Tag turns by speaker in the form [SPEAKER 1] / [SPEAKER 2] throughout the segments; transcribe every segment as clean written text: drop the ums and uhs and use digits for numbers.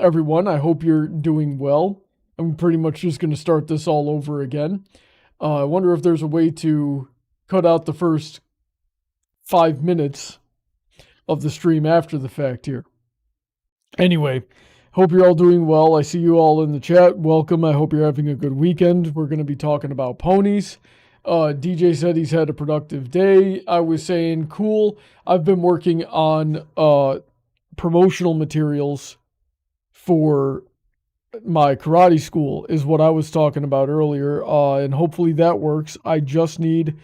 [SPEAKER 1] everyone. I hope you're doing well. I'm pretty much just going to start this all over again. I wonder if there's a way to cut out the first 5 minutes of the stream after the fact here. Anyway, hope you're all doing well. I see you all in the chat. Welcome. I hope you're having a good weekend. We're going to be talking about ponies. DJ said he's had a productive day. I was saying, cool. I've been working on promotional materials for my karate school is what I was talking about earlier. And hopefully that works. I just need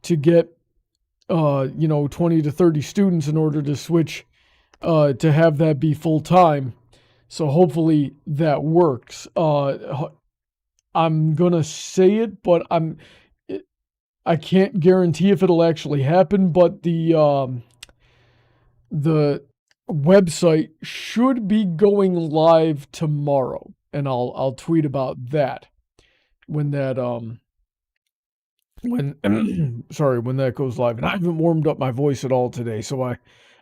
[SPEAKER 1] to get, 20 to 30 students in order to switch, to have that be full time. So hopefully that works. I'm going to say it, but I can't guarantee if it'll actually happen, but the website should be going live tomorrow, and I'll tweet about that when that when that goes live. And I haven't warmed up my voice at all today, so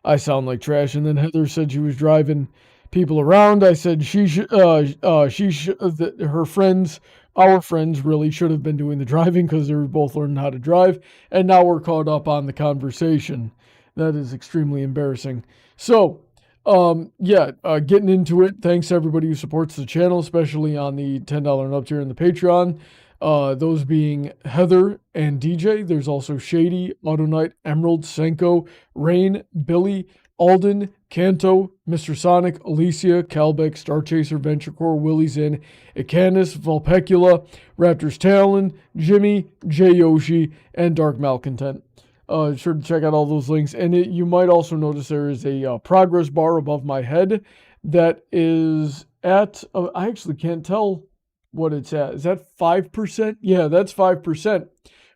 [SPEAKER 1] I sound like trash. And then Heather said she was driving people around. I said her friends, our friends, really should have been doing the driving because they were both learning how to drive, and now we're caught up on the conversation. That is extremely embarrassing. So, getting into it. Thanks to everybody who supports the channel, especially on the $10 and up tier in the Patreon. Those being Heather and DJ. There's also Shady, Autoknight, Emerald, Senko, Rain, Billy, Alden, Kanto, Mr. Sonic, Alicia, Calbeck, StarChaser, VentureCorp, Willyzin, Icanus, Vulpecula, Raptor's Talon, Jimmy, J Yoshi, and Dark Malcontent. Sure to check out all those links. And you might also notice there is a progress bar above my head that is at, I actually can't tell what it's at. Is that 5%? Yeah, that's 5%.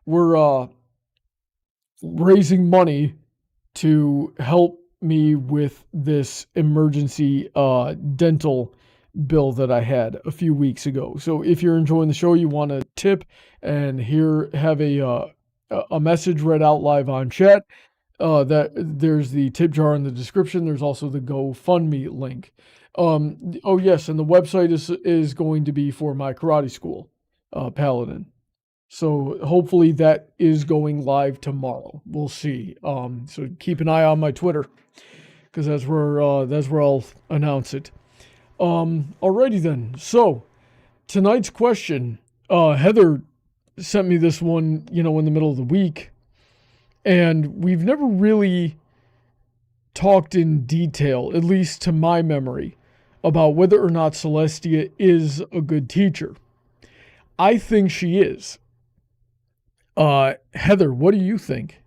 [SPEAKER 1] We're raising money to help me with this emergency dental bill that I had a few weeks ago. So if you're enjoying the show, you want to tip and have a message read out live on chat, that there's the tip jar in the description. There's also the GoFundMe link. Oh yes, and the website is going to be for my karate school, Paladin. So hopefully that is going live tomorrow. We'll see. So keep an eye on my Twitter, because that's where I'll announce it. Alrighty then. So tonight's question, Heather sent me this one, in the middle of the week, and we've never really talked in detail, at least to my memory, about whether or not Celestia is a good teacher. I think she is. Heather, what do you think?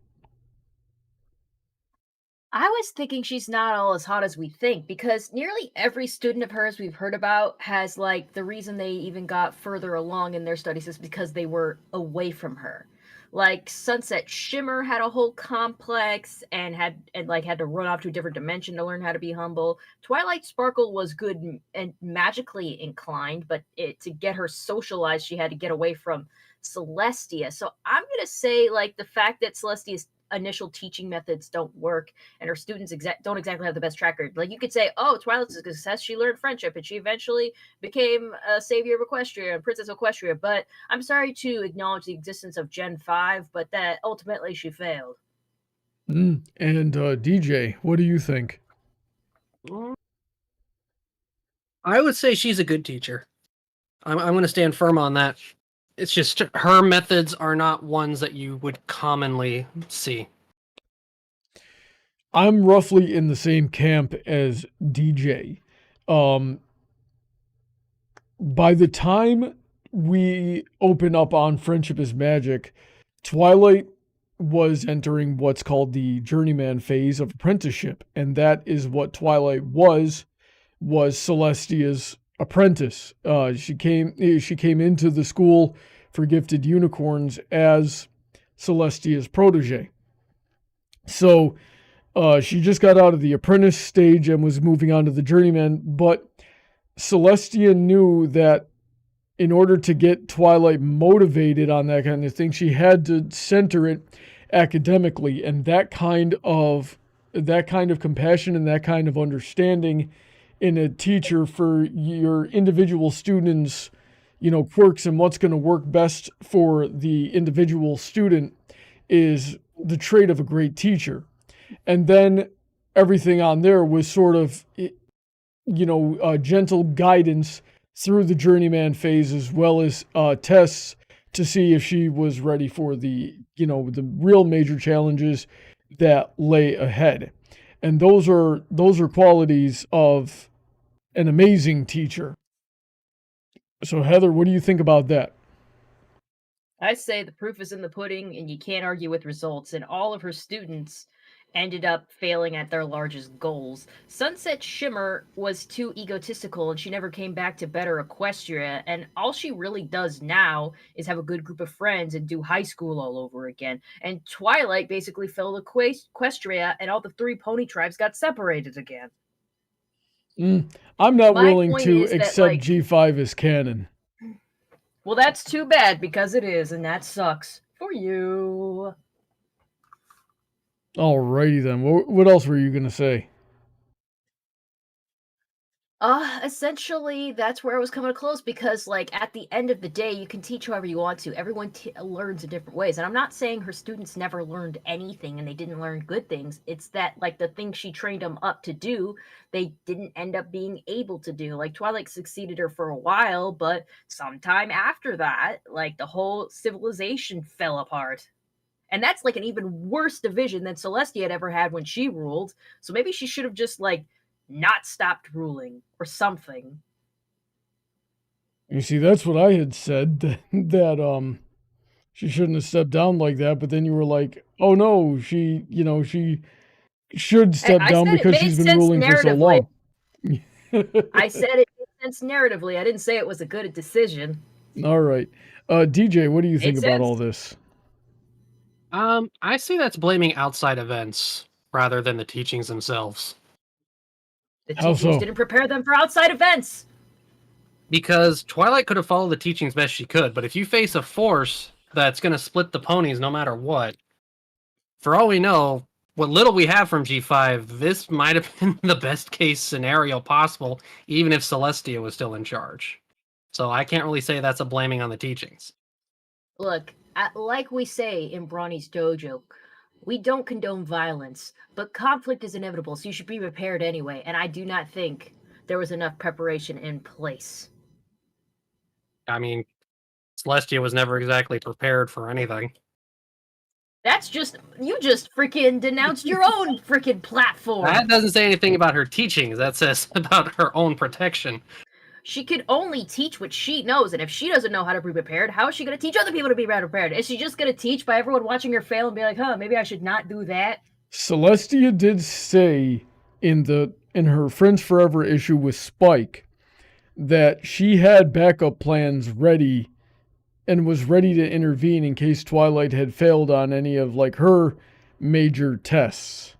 [SPEAKER 2] I was thinking she's not all as hot as we think, because nearly every student of hers we've heard about has, the reason they even got further along in their studies is because they were away from her. Like, Sunset Shimmer had a whole complex and had to run off to a different dimension to learn how to be humble. Twilight Sparkle was good and magically inclined, but to get her socialized, she had to get away from Celestia. So I'm going to say, the fact that Celestia's initial teaching methods don't work and her students don't exactly have the best track record. You could say, oh, Twilight's a success, she learned friendship and she eventually became a savior of Equestria, Princess Equestria, but I'm sorry to acknowledge the existence of Gen 5, but that ultimately she failed.
[SPEAKER 1] And DJ, what do you think?
[SPEAKER 3] I would say she's a good teacher. I'm going to stand firm on that. It's just her methods are not ones that you would commonly see.
[SPEAKER 1] I'm roughly in the same camp as DJ. By the time we open up on Friendship is Magic, Twilight was entering what's called the journeyman phase of apprenticeship, and that is what Twilight was Celestia's apprentice. She came into the school for gifted unicorns as Celestia's protege. So she just got out of the apprentice stage and was moving on to the journeyman, but Celestia knew that in order to get Twilight motivated on that kind of thing, she had to center it academically, and that kind of compassion and that kind of understanding in a teacher for your individual students, quirks and what's going to work best for the individual student is the trait of a great teacher. And then everything on there was sort of, gentle guidance through the journeyman phase, as well as tests to see if she was ready for the real major challenges that lay ahead. And those are qualities of an amazing teacher. So Heather, what do you think about that?
[SPEAKER 2] I say the proof is in the pudding and you can't argue with results, and all of her students ended up failing at their largest goals. Sunset Shimmer was too egotistical and she never came back to better Equestria, and all she really does now is have a good group of friends and do high school all over again. And Twilight basically fell to Equestria and all the 3 pony tribes got separated again.
[SPEAKER 1] I'm not
[SPEAKER 2] My
[SPEAKER 1] willing
[SPEAKER 2] point
[SPEAKER 1] to
[SPEAKER 2] is that,
[SPEAKER 1] accept
[SPEAKER 2] like,
[SPEAKER 1] G5 as canon.
[SPEAKER 2] Well, that's too bad because it is, and that sucks for you.
[SPEAKER 1] Alrighty then. What else were you going to say?
[SPEAKER 2] Essentially, that's where I was coming to close because, like, at the end of the day, you can teach however you want to. Everyone learns in different ways. And I'm not saying her students never learned anything and they didn't learn good things. It's that, like, the things she trained them up to do, they didn't end up being able to do. Like, Twilight succeeded her for a while, but sometime after that, like, the whole civilization fell apart. And that's, like, an even worse division than Celestia had ever had when she ruled. So maybe she should have just, like, not stopped ruling or something.
[SPEAKER 1] You see, that's what I had said, that she shouldn't have stepped down like that, but then you were like, oh no, she should step down because she's been ruling for so long.
[SPEAKER 2] I said it made sense narratively. I didn't say it was a good decision.
[SPEAKER 1] All right. DJ, what do you think about all this?
[SPEAKER 3] I see that's blaming outside events rather than the teachings themselves.
[SPEAKER 2] The teachings didn't prepare them for outside events.
[SPEAKER 3] Because Twilight could have followed the teachings best she could, but if you face a force that's going to split the ponies no matter what, for all we know, what little we have from G5, this might have been the best case scenario possible, even if Celestia was still in charge. So I can't really say that's a blaming on the teachings.
[SPEAKER 2] Look, like we say in Brawny's dojo, we don't condone violence, but conflict is inevitable, so you should be prepared anyway, and I do not think there was enough preparation in place.
[SPEAKER 3] I mean, Celestia was never exactly prepared for anything.
[SPEAKER 2] That's just, you just freaking denounced your own freaking platform.
[SPEAKER 3] That doesn't say anything about her teachings. That says about her own protection.
[SPEAKER 2] She can only teach what she knows, and if she doesn't know how to be prepared, how is she going to teach other people to be better prepared? Is she just going to teach by everyone watching her fail and be like, huh, maybe I should not do that?
[SPEAKER 1] Celestia did say in her Friends Forever issue with Spike that she had backup plans ready and was ready to intervene in case Twilight had failed on any of, like, her major tests.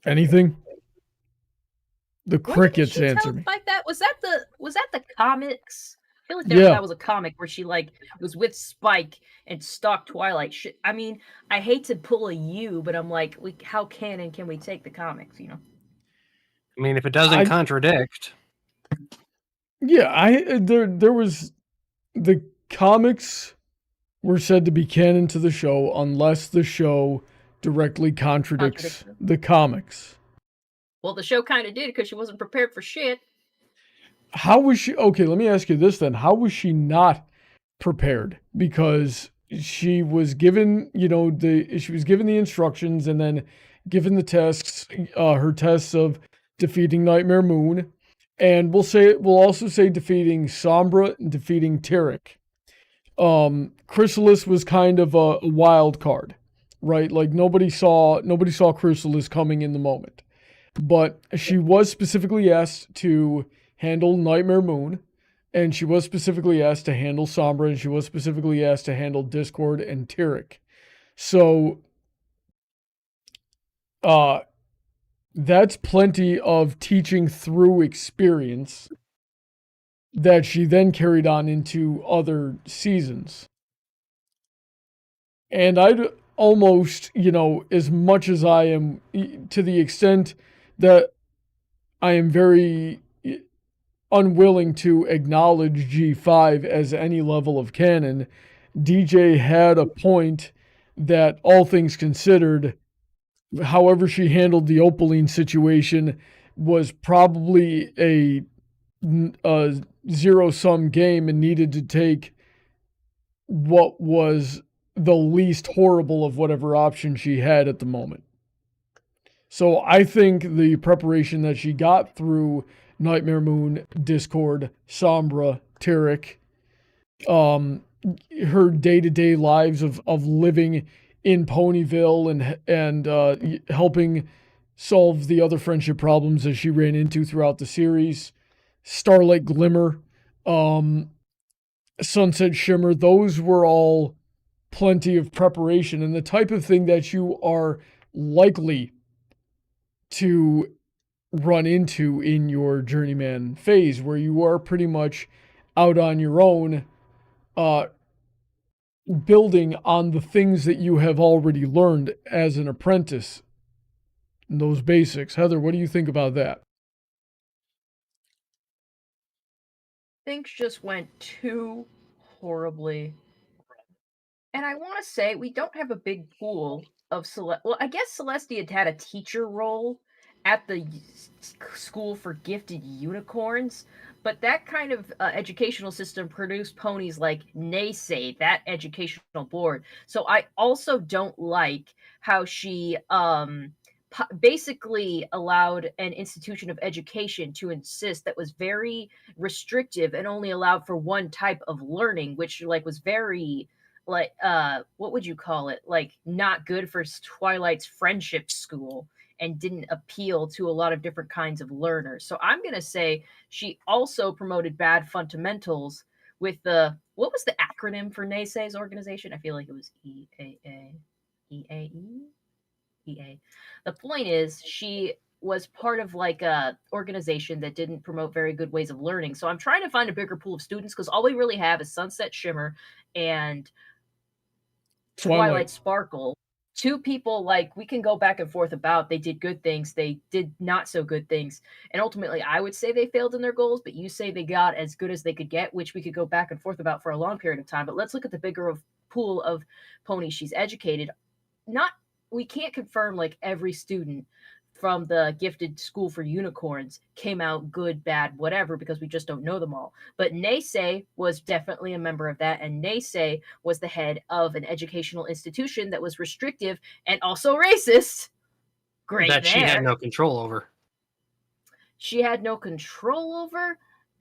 [SPEAKER 1] Anything? The crickets answer me.
[SPEAKER 2] Like that? Was that the comics? I feel like that was a comic where she, like, was with Spike and stalked Twilight. I mean, I hate to pull a U, but I'm like, how canon can we take the comics,
[SPEAKER 3] I mean, if it doesn't contradict.
[SPEAKER 1] Yeah, there was, the comics were said to be canon to the show unless the show directly contradicts the comics.
[SPEAKER 2] Well, the show kind of did because she wasn't prepared for shit.
[SPEAKER 1] How was she? Okay, let me ask you this then. How was she not prepared? Because she was given, she was given the instructions and then given the tests, her tests of defeating Nightmare Moon. And we'll also say defeating Sombra and defeating Tyrek. Chrysalis was kind of a wild card, right? Like nobody saw Chrysalis coming in the moment. But she was specifically asked to handle Nightmare Moon, and she was specifically asked to handle Sombra, and she was specifically asked to handle Discord and Tyrek. So, that's plenty of teaching through experience that she then carried on into other seasons. And I'd almost, as much as I am, to the extent that I am very unwilling to acknowledge G5 as any level of canon, DJ had a point that, all things considered, however she handled the Opaline situation was probably a zero-sum game and needed to take what was the least horrible of whatever option she had at the moment. So I think the preparation that she got through Nightmare Moon, Discord, Sombra, Taric, her day-to-day lives of living in Ponyville and helping solve the other friendship problems that she ran into throughout the series, Starlight Glimmer, Sunset Shimmer, those were all plenty of preparation and the type of thing that you are likely to run into in your journeyman phase, where you are pretty much out on your own, building on the things that you have already learned as an apprentice. Those basics. Heather, what do you think about that?
[SPEAKER 2] Things just went too horribly. And I want to say we don't have a big pool of well, I guess Celestia had a teacher role at the school for gifted unicorns, but that kind of educational system produced ponies like Naysay, that educational board. So I also don't like how she basically allowed an institution of education to insist that was very restrictive and only allowed for one type of learning, which was very what would you call it, not good for Twilight's friendship school, and didn't appeal to a lot of different kinds of learners. So I'm going to say she also promoted bad fundamentals with what was the acronym for Naysay's organization? I feel like it was EAA. EA. The point is, she was part of a organization that didn't promote very good ways of learning. So I'm trying to find a bigger pool of students, because all we really have is Sunset Shimmer and Twilight Sparkle. Two people we can go back and forth about. They did good things, they did not so good things, and ultimately I would say they failed in their goals, but you say they got as good as they could get, which we could go back and forth about for a long period of time. But let's look at the bigger pool of ponies she's educated. We can't confirm every student from the gifted school for unicorns came out good, bad, whatever, because we just don't know them all. But Naysay was definitely a member of that, and Naysay was the head of an educational institution that was restrictive and also racist. Great. That
[SPEAKER 3] she had no control over.
[SPEAKER 2] She had no control over?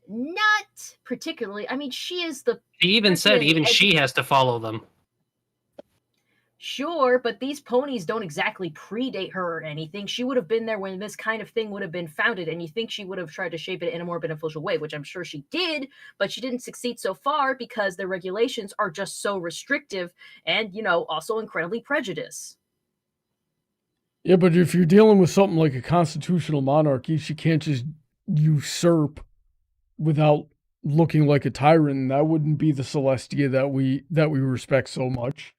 [SPEAKER 2] Not particularly. I mean, she is the...
[SPEAKER 3] She even said she has to follow them.
[SPEAKER 2] Sure, but these ponies don't exactly predate her or anything. She would have been there when this kind of thing would have been founded, and you think she would have tried to shape it in a more beneficial way, which I'm sure she did, but she didn't succeed so far because the regulations are just so restrictive and, also incredibly prejudiced.
[SPEAKER 1] Yeah, but if you're dealing with something like a constitutional monarchy, she can't just usurp without looking like a tyrant. That wouldn't be the Celestia that we respect so much.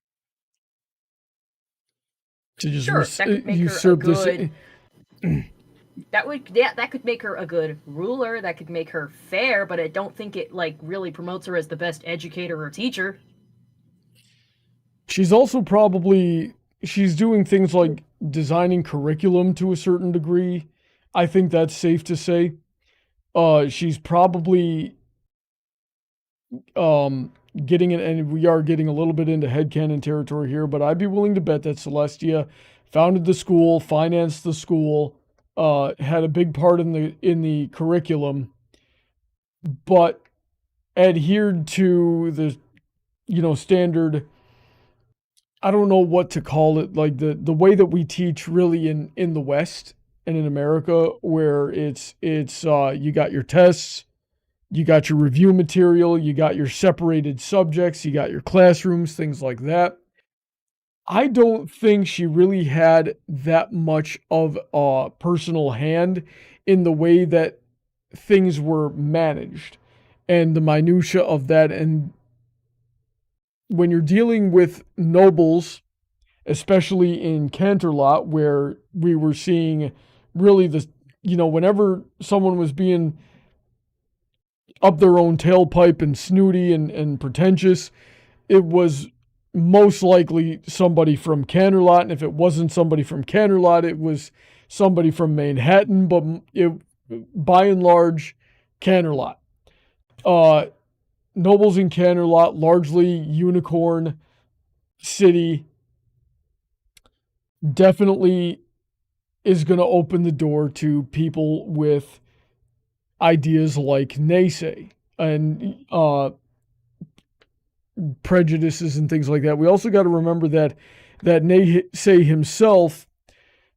[SPEAKER 1] To just usurp this.
[SPEAKER 2] That could make her a good ruler. That could make her fair, but I don't think it really promotes her as the best educator or teacher.
[SPEAKER 1] She's also she's doing things like designing curriculum to a certain degree. I think that's safe to say. She's probably getting it, and we are getting a little bit into headcanon territory here, but I'd be willing to bet that Celestia founded the school, financed the school, had a big part in the curriculum, but adhered to the standard, I don't know what to call it, the way that we teach really in the West and in America, where it's you got your tests, you got your review material, you got your separated subjects, you got your classrooms, things like that. I don't think she really had that much of a personal hand in the way that things were managed and the minutia of that. And when you're dealing with nobles especially in Canterlot, where we were seeing really whenever someone was being up their own tailpipe and snooty and pretentious, it was most likely somebody from Canterlot. And if it wasn't somebody from Canterlot, it was somebody from Manhattan, but by and large, Canterlot. Nobles in Canterlot, largely unicorn city, definitely is going to open the door to people with ideas like naysay and prejudices and things like that. We also got to remember that naysay himself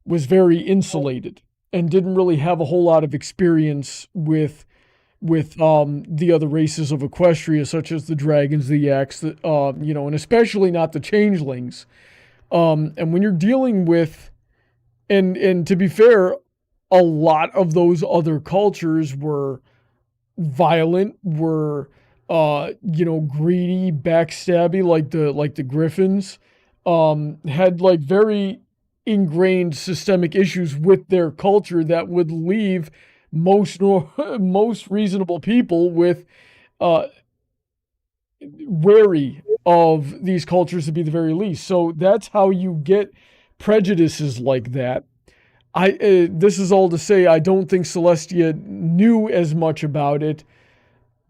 [SPEAKER 1] was very insulated and didn't really have a whole lot of experience with the other races of Equestria, such as the dragons, the yaks, and especially not the changelings. And when you're dealing with, and to be fair, a lot of those other cultures were violent, were greedy, backstabby, like the Gryphons, had like very ingrained systemic issues with their culture that would leave most reasonable people with wary of these cultures, to be the very least. So that's how you get prejudices like that. This is all to say, I don't think Celestia knew as much about it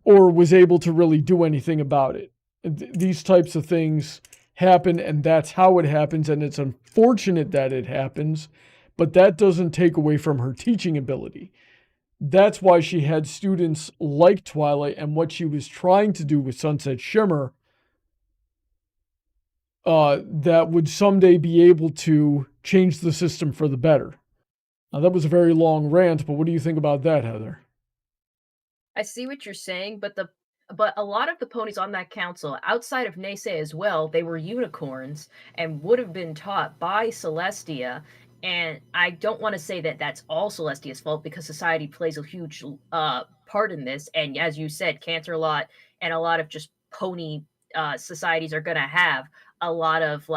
[SPEAKER 1] or was able to really do anything about it. These types of things happen, and that's how it happens, and it's unfortunate that it happens, but that doesn't take away from her teaching ability. That's why she had students like Twilight, and what she was trying to do with Sunset Shimmer that would someday be able to change the system for the better. Now, that was a very long rant, but what do you think about that, Heather?
[SPEAKER 2] I see what you're saying, but a lot of the ponies on that council, outside of Naysay as well, they were unicorns and would have been taught by Celestia. And I don't want to say that that's all Celestia's fault, because society plays a huge part in this. And as you said, Canterlot and a lot of just pony societies are going to have a lot of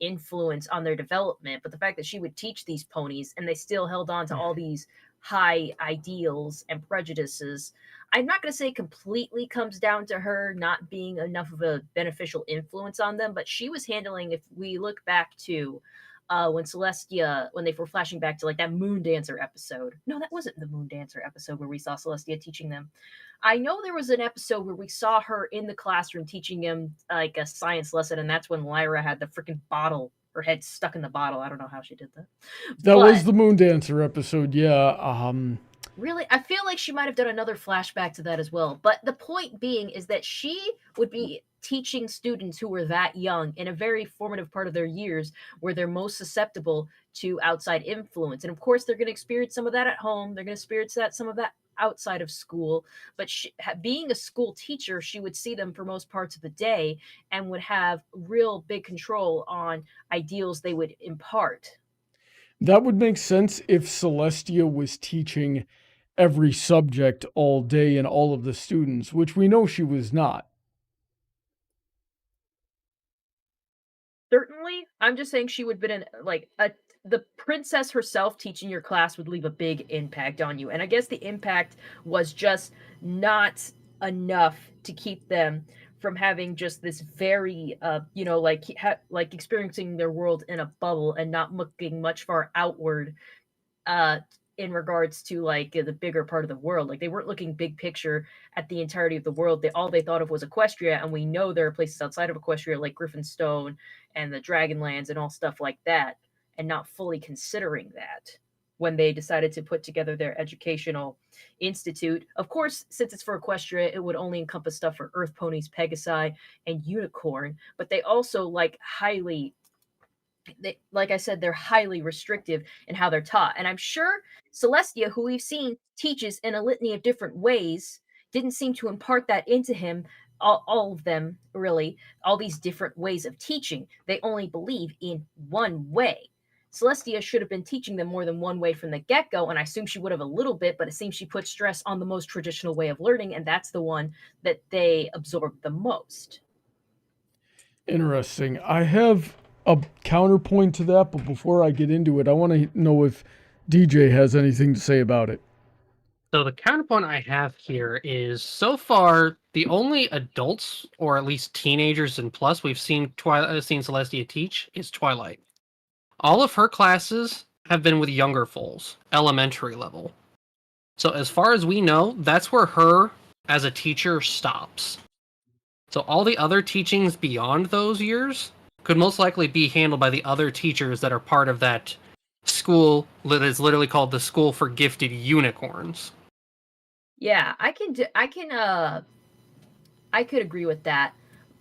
[SPEAKER 2] influence on their development. But the fact that she would teach these ponies and they still held on to all these high ideals and prejudices, I'm not going to say completely comes down to her not being enough of a beneficial influence on them, but she was handling, if we look back to when Celestia, when they were flashing back to like that Moon Dancer episode. No, that wasn't the Moon Dancer episode where we saw Celestia teaching them. I know there was an episode where we saw her in the classroom teaching him like a science lesson, and that's when Lyra had the freaking bottle, her head stuck in the bottle. I don't know how she did that.
[SPEAKER 1] That was the Moon Dancer episode, yeah.
[SPEAKER 2] Really? I feel like she might have done another flashback to that as well. But the point being is that she would be teaching students who were that young in a very formative part of their years where they're most susceptible to outside influence. And of course, they're going to experience some of that at home. They're going to experience some of that outside of school. But being a school teacher, she would see them for most parts of the day and would have real big control on ideals they would impart.
[SPEAKER 1] That would make sense if Celestia was teaching every subject all day and all of the students, which we know she was not.
[SPEAKER 2] Certainly, I'm just saying she would have been the princess herself teaching your class would leave a big impact on you. And I guess the impact was just not enough to keep them from having just this very, experiencing their world in a bubble and not looking much far outward in regards to the bigger part of the world. Like, they weren't looking big picture at the entirety of the world. All they thought of was Equestria, and we know there are places outside of Equestria like Griffinstone and the Dragonlands and all stuff like that, and not fully considering that when they decided to put together their educational institute. Of course, since it's for Equestria, it would only encompass stuff for Earth Ponies, Pegasi, and Unicorn, but they also like I said, they're highly restrictive in how they're taught. And I'm sure Celestia, who we've seen teaches in a litany of different ways, didn't seem to impart that into him, all of them, really, all these different ways of teaching. They only believe in one way. Celestia should have been teaching them more than one way from the get-go, and I assume she would have a little bit, but it seems she put stress on the most traditional way of learning, and that's the one that they absorbed the most.
[SPEAKER 1] Interesting. I have a counterpoint to that, but before I get into it, I want to know if DJ has anything to say about it.
[SPEAKER 3] So the counterpoint I have here is, so far, the only adults, or at least teenagers and plus, we've seen Celestia teach is Twilight. All of her classes have been with younger foals, elementary level. So as far as we know, that's where her as a teacher stops. So all the other teachings beyond those years could most likely be handled by the other teachers that are part of that school that is literally called the School for Gifted Unicorns.
[SPEAKER 2] Yeah, I could agree with that.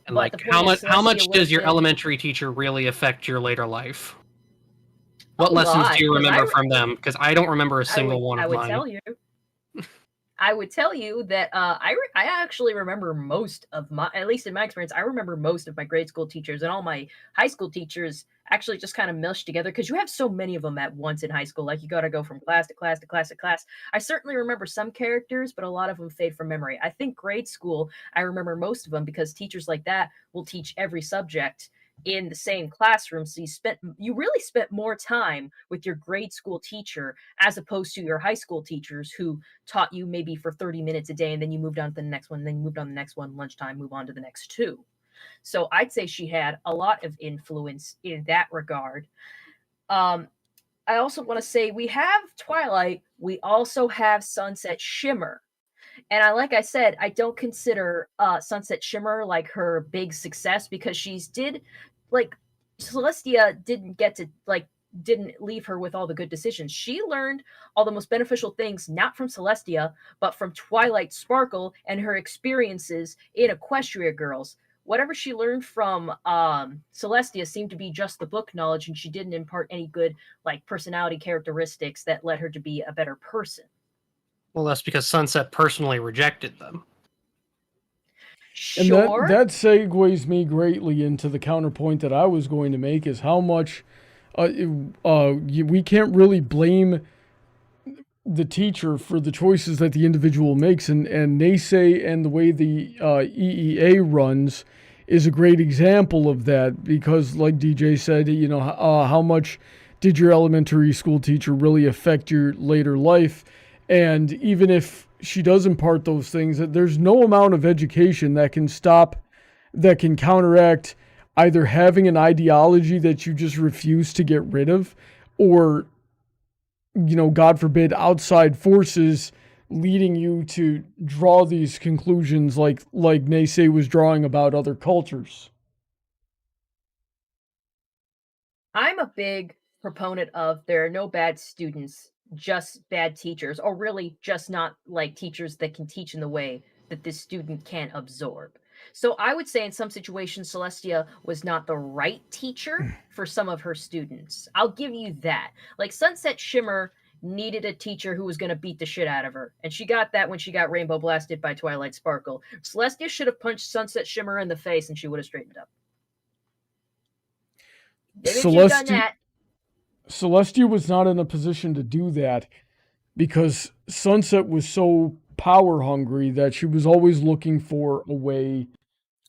[SPEAKER 3] And
[SPEAKER 2] but
[SPEAKER 3] like,
[SPEAKER 2] the point
[SPEAKER 3] how
[SPEAKER 2] is
[SPEAKER 3] much
[SPEAKER 2] Celestia
[SPEAKER 3] does your
[SPEAKER 2] would've been-
[SPEAKER 3] elementary teacher really affect your later life? What
[SPEAKER 2] A
[SPEAKER 3] lessons
[SPEAKER 2] lot,
[SPEAKER 3] do you
[SPEAKER 2] 'cause
[SPEAKER 3] remember from them? Because I don't remember a single one
[SPEAKER 2] I
[SPEAKER 3] of
[SPEAKER 2] would
[SPEAKER 3] mine.
[SPEAKER 2] tell you. I would tell you that I actually remember most of my, at least in my experience, I remember most of my grade school teachers, and all my high school teachers actually just kind of meshed together because you have so many of them at once in high school. Like, you got to go from class to class to class to class. I certainly remember some characters, but a lot of them fade from memory. I think grade school, I remember most of them because teachers like that will teach every subject in the same classroom, so you really spent more time with your grade school teacher as opposed to your high school teachers who taught you maybe for 30 minutes a day, and then you moved on to the next one, then you moved on to the next one, lunchtime, move on to the next two. So I'd say she had a lot of influence in that regard. I also want to say we have Twilight, we also have Sunset Shimmer. And like I said, I don't consider Sunset Shimmer like her big success because Celestia didn't leave her with all the good decisions. She learned all the most beneficial things, not from Celestia, but from Twilight Sparkle and her experiences in Equestria Girls. Whatever she learned from Celestia seemed to be just the book knowledge, and she didn't impart any good personality characteristics that led her to be a better person.
[SPEAKER 3] Well, that's because Sunset personally rejected them.
[SPEAKER 2] Sure.
[SPEAKER 1] And that segues me greatly into the counterpoint that I was going to make, is how much we can't really blame the teacher for the choices that the individual makes. And Naysay and the way the EEA runs is a great example of that, because like DJ said, how much did your elementary school teacher really affect your later life? And even if she does impart those things, that there's no amount of education that can counteract either having an ideology that you just refuse to get rid of, or, God forbid, outside forces leading you to draw these conclusions like Naysay was drawing about other cultures.
[SPEAKER 2] I'm a big proponent of there are no bad students, just bad teachers, or really just not teachers that can teach in the way that this student can't absorb. So I would say in some situations, Celestia was not the right teacher for some of her students. I'll give you that. Like, Sunset Shimmer needed a teacher who was going to beat the shit out of her, and she got that when she got rainbow blasted by Twilight Sparkle. Celestia should have punched Sunset Shimmer in the face and she would have straightened up. Maybe if you'd done that.
[SPEAKER 1] Celestia was not in a position to do that because Sunset was so power hungry that she was always looking for a way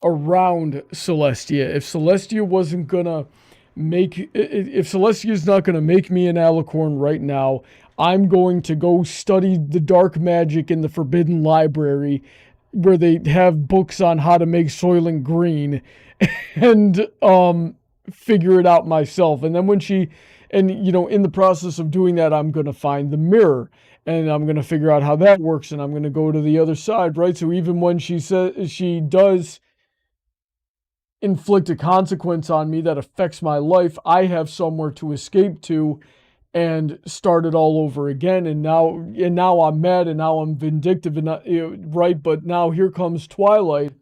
[SPEAKER 1] around Celestia. If Celestia is not gonna make me an alicorn right now, I'm going to go study the dark magic in the Forbidden Library, where they have books on how to make Soylent Green, and figure it out myself. And then in the process of doing that, I'm gonna find the mirror, and I'm gonna figure out how that works, and I'm gonna go to the other side, right? So even when she says she does inflict a consequence on me that affects my life, I have somewhere to escape to and start it all over again. And now I'm mad, and now I'm vindictive, and right? But now here comes Twilight,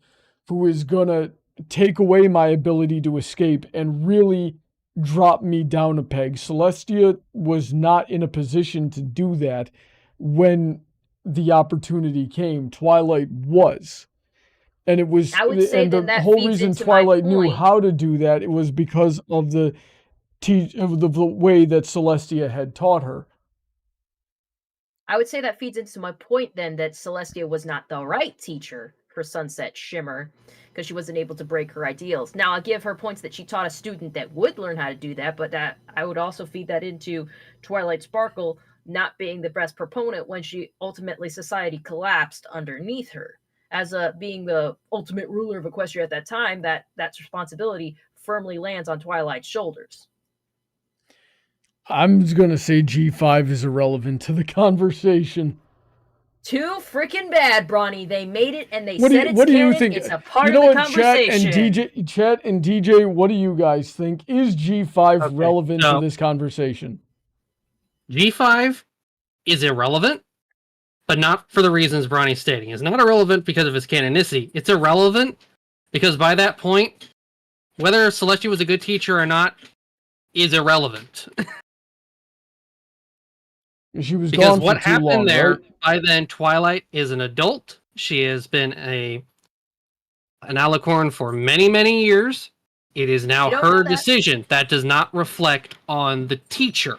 [SPEAKER 1] who is gonna take away my ability to escape and really drop me down a peg. Celestia was not in a position to do that when the opportunity came. Twilight was. And it was,
[SPEAKER 2] I would say
[SPEAKER 1] and
[SPEAKER 2] then
[SPEAKER 1] the
[SPEAKER 2] that
[SPEAKER 1] whole
[SPEAKER 2] feeds
[SPEAKER 1] reason
[SPEAKER 2] into
[SPEAKER 1] Twilight
[SPEAKER 2] my
[SPEAKER 1] knew
[SPEAKER 2] point.
[SPEAKER 1] how to do that, it was because of the way that Celestia had taught her.
[SPEAKER 2] I would say that feeds into my point then that Celestia was not the right teacher her sunset shimmer because she wasn't able to break her ideals. Now, I'll give her points that she taught a student that would learn how to do that, but that I would also feed that into Twilight Sparkle not being the best proponent when she ultimately society collapsed underneath her. As being the ultimate ruler of Equestria at that time, that's responsibility firmly lands on Twilight's shoulders.
[SPEAKER 1] I'm just going to say G5 is irrelevant to the conversation.
[SPEAKER 2] Too freaking bad, Brawny. They made it and they said it's
[SPEAKER 1] what do
[SPEAKER 2] canon.
[SPEAKER 1] you think?
[SPEAKER 2] It's a part
[SPEAKER 1] you know
[SPEAKER 2] of the
[SPEAKER 1] what,
[SPEAKER 2] conversation.
[SPEAKER 1] Chat and DJ, what do you guys think? Is G5 relevant to this conversation?
[SPEAKER 3] G5 is irrelevant, but not for the reasons Brawny's stating. It's not irrelevant because of its canonicity. It's irrelevant because by that point, whether Celestia was a good teacher or not is irrelevant.
[SPEAKER 1] She was
[SPEAKER 3] because
[SPEAKER 1] gone
[SPEAKER 3] what
[SPEAKER 1] for too
[SPEAKER 3] happened
[SPEAKER 1] long,
[SPEAKER 3] there,
[SPEAKER 1] right?
[SPEAKER 3] by then Twilight is an adult. She has been an alicorn for many, many years. It is now her decision. That does not reflect on the teacher.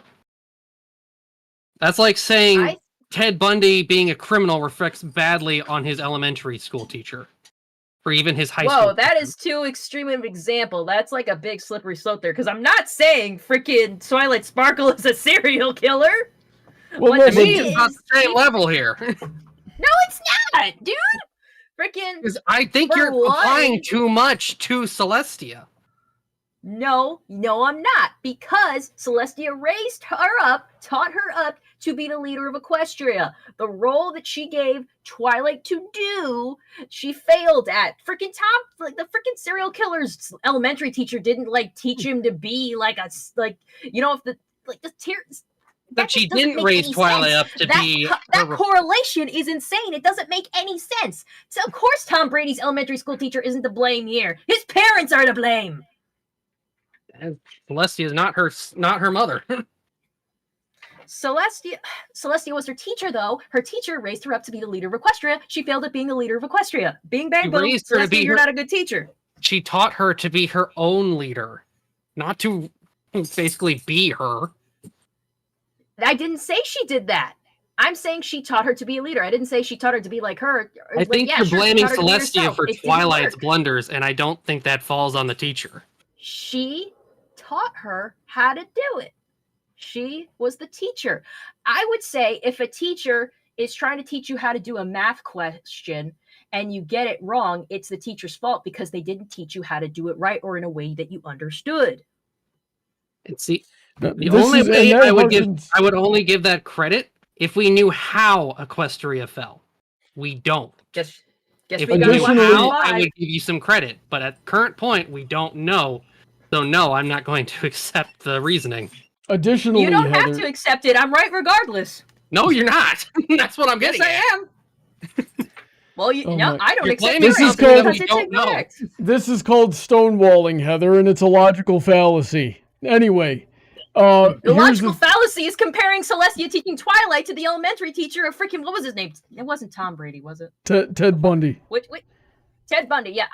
[SPEAKER 3] That's like saying Ted Bundy being a criminal reflects badly on his elementary school teacher. Or even his high school.
[SPEAKER 2] Whoa, that is too extreme of an example. That's like a big slippery slope there. Because I'm not saying freaking Twilight Sparkle is a serial killer.
[SPEAKER 1] Well,
[SPEAKER 2] what
[SPEAKER 1] no,
[SPEAKER 2] she
[SPEAKER 3] is not the same level here.
[SPEAKER 2] No, it's not, dude. Freaking.
[SPEAKER 3] I think you're applying too much to Celestia.
[SPEAKER 2] No, I'm not. Because Celestia raised her up, taught her up to be the leader of Equestria. The role that she gave Twilight to do, she failed at. Freaking Tom, like the freaking serial killer's elementary teacher didn't like teach him to be like a if the tier.
[SPEAKER 3] But she didn't raise Twilight up to be...
[SPEAKER 2] That correlation is insane. It doesn't make any sense. So, of course, Tom Brady's elementary school teacher isn't to blame here. His parents are to blame.
[SPEAKER 3] And Celestia is not her mother.
[SPEAKER 2] Celestia was her teacher, though. Her teacher raised her up to be the leader of Equestria. She failed at being the leader of Equestria. Bing, bang, boom. Celestia, you're not a good teacher.
[SPEAKER 3] She taught her to be her own leader, not to basically be her.
[SPEAKER 2] I didn't say she did that. I'm saying she taught her to be a leader. I didn't say she taught her to be like her.
[SPEAKER 3] I think you're blaming Celestia for Twilight's blunders, and I don't think that falls on the teacher.
[SPEAKER 2] She taught her how to do it. She was the teacher. I would say if a teacher is trying to teach you how to do a math question and you get it wrong, it's the teacher's fault because they didn't teach you how to do it right or in a way that you understood.
[SPEAKER 3] And see, the only way I would only give that credit if we knew how Equestria fell. We don't.
[SPEAKER 2] If
[SPEAKER 3] we knew how, I would give you some credit. But at current point, we don't know. So no, I'm not going to accept the reasoning.
[SPEAKER 1] Additionally,
[SPEAKER 2] you don't have to accept it. I'm right regardless.
[SPEAKER 3] No, you're not. That's what I'm getting at.
[SPEAKER 2] Yes, I am. Well, I don't accept
[SPEAKER 1] this
[SPEAKER 2] it because it's incorrect.
[SPEAKER 1] This is called stonewalling, Heather, and it's a logical fallacy. Anyway.
[SPEAKER 2] The logical fallacy is comparing Celestia teaching Twilight to the elementary teacher of freaking, what was his name? It wasn't Tom Brady, was it?
[SPEAKER 1] Ted Bundy.
[SPEAKER 2] Wait. Ted Bundy, yeah.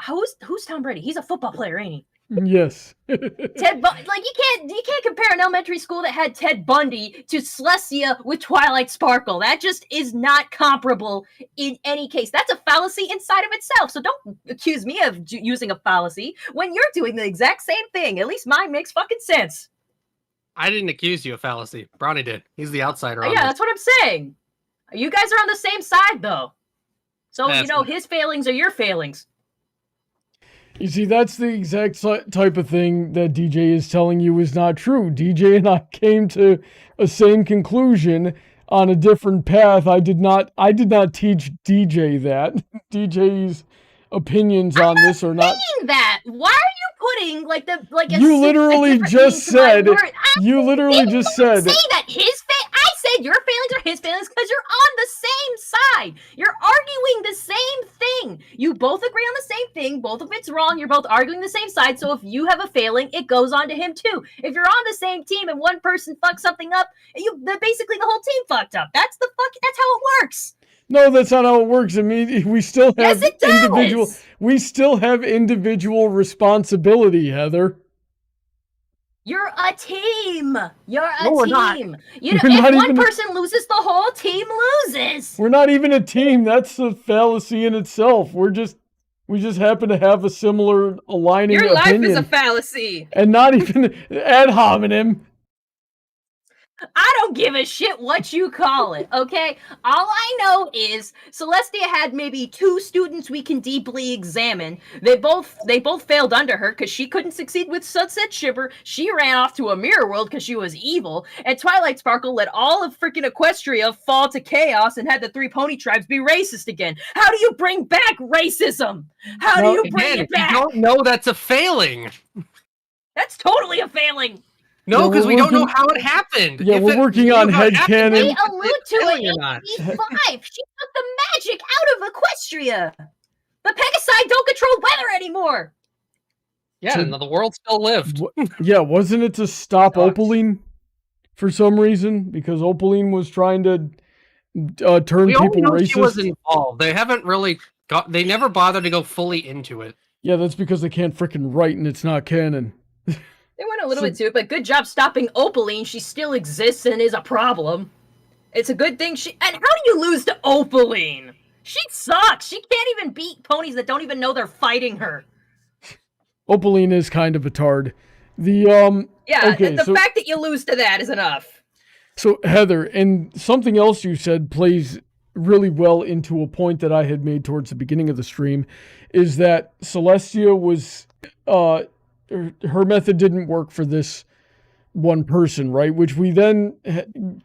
[SPEAKER 2] Who's Tom Brady? He's a football player, ain't he?
[SPEAKER 1] Yes.
[SPEAKER 2] Ted Bundy, like you can't compare an elementary school that had Ted Bundy to Celestia with Twilight Sparkle. That just is not comparable in any case. That's a fallacy inside of itself. So don't accuse me of using a fallacy when you're doing the exact same thing. At least mine makes fucking sense.
[SPEAKER 3] I didn't accuse you of fallacy. Brawny did. He's the outsider.
[SPEAKER 2] Yeah, that's what I'm saying. You guys are on the same side, though. So, his failings are your failings.
[SPEAKER 1] You see, that's the exact type of thing that DJ is telling you is not true. DJ and I came to a same conclusion on a different path. I did not teach DJ that. DJ's opinions on this are not
[SPEAKER 2] saying that. Why are you putting
[SPEAKER 1] you literally just said you literally just said
[SPEAKER 2] say that I said your feelings are his feelings because you're on the same side. You're arguing the same thing. You both agree on the same thing. Both of it's wrong. You're both arguing the same side. So if you have a failing, it goes on to him too. If you're on the same team and one person fucks something up, basically the whole team fucked up. That's how it works.
[SPEAKER 1] No, that's not how it works. I mean, we still have
[SPEAKER 2] yes,
[SPEAKER 1] individual responsibility, Heather.
[SPEAKER 2] You're a team. You're a
[SPEAKER 3] No, we're not.
[SPEAKER 2] team. You know,
[SPEAKER 1] We're not
[SPEAKER 2] if one
[SPEAKER 1] even a-
[SPEAKER 2] person loses, the whole team loses.
[SPEAKER 1] We're not even a team. That's a fallacy in itself. We just happen to have a similar aligning
[SPEAKER 4] Your life
[SPEAKER 1] opinion.
[SPEAKER 4] is a fallacy.
[SPEAKER 1] And not even ad hominem.
[SPEAKER 2] I don't give a shit what you call it, okay? All I know is Celestia had maybe 2 students we can deeply examine. They both failed under her because she couldn't succeed with Sunset Shimmer. She ran off to a mirror world because she was evil. And Twilight Sparkle let all of freaking Equestria fall to chaos and had the 3 pony tribes be racist again. How do you bring back racism? How do you bring
[SPEAKER 3] Again,
[SPEAKER 2] it back?
[SPEAKER 3] you don't know that's a failing.
[SPEAKER 2] That's totally a failing.
[SPEAKER 3] No,
[SPEAKER 1] Yeah,
[SPEAKER 3] because
[SPEAKER 1] we're
[SPEAKER 3] we don't know
[SPEAKER 1] working-
[SPEAKER 3] how it happened.
[SPEAKER 1] Yeah,
[SPEAKER 3] If
[SPEAKER 1] we're
[SPEAKER 3] it-
[SPEAKER 1] working
[SPEAKER 3] we knew
[SPEAKER 1] on
[SPEAKER 3] how it happened,
[SPEAKER 1] headcanon.
[SPEAKER 2] They
[SPEAKER 3] then it's
[SPEAKER 2] allude to
[SPEAKER 3] failing
[SPEAKER 2] it
[SPEAKER 3] or
[SPEAKER 2] in
[SPEAKER 3] not.
[SPEAKER 2] E5. She took the magic out of Equestria. The Pegasi don't control weather anymore.
[SPEAKER 3] Yeah,
[SPEAKER 1] So-
[SPEAKER 3] and the world still lived.
[SPEAKER 1] Yeah, wasn't it to stop
[SPEAKER 3] Sucks.
[SPEAKER 1] Opaline for some reason? Because Opaline was trying to turn
[SPEAKER 3] We only
[SPEAKER 1] people
[SPEAKER 3] know
[SPEAKER 1] racist.
[SPEAKER 3] she was involved. They haven't really got. They never bothered to go fully into it.
[SPEAKER 1] Yeah, that's because they can't frickin' write and it's not canon.
[SPEAKER 2] They went a little bit to it, but good job stopping Opaline. She still exists and is a problem. It's a good thing And how do you lose to Opaline? She sucks. She can't even beat ponies that don't even know they're fighting her.
[SPEAKER 1] Opaline is kind of a tard.
[SPEAKER 2] Yeah,
[SPEAKER 1] Okay,
[SPEAKER 2] the
[SPEAKER 1] so-
[SPEAKER 2] fact that you lose to that is enough.
[SPEAKER 1] So, Heather, and something else you said plays really well into a point that I had made towards the beginning of the stream, is that Celestia was, her method didn't work for this one person, right? Which we then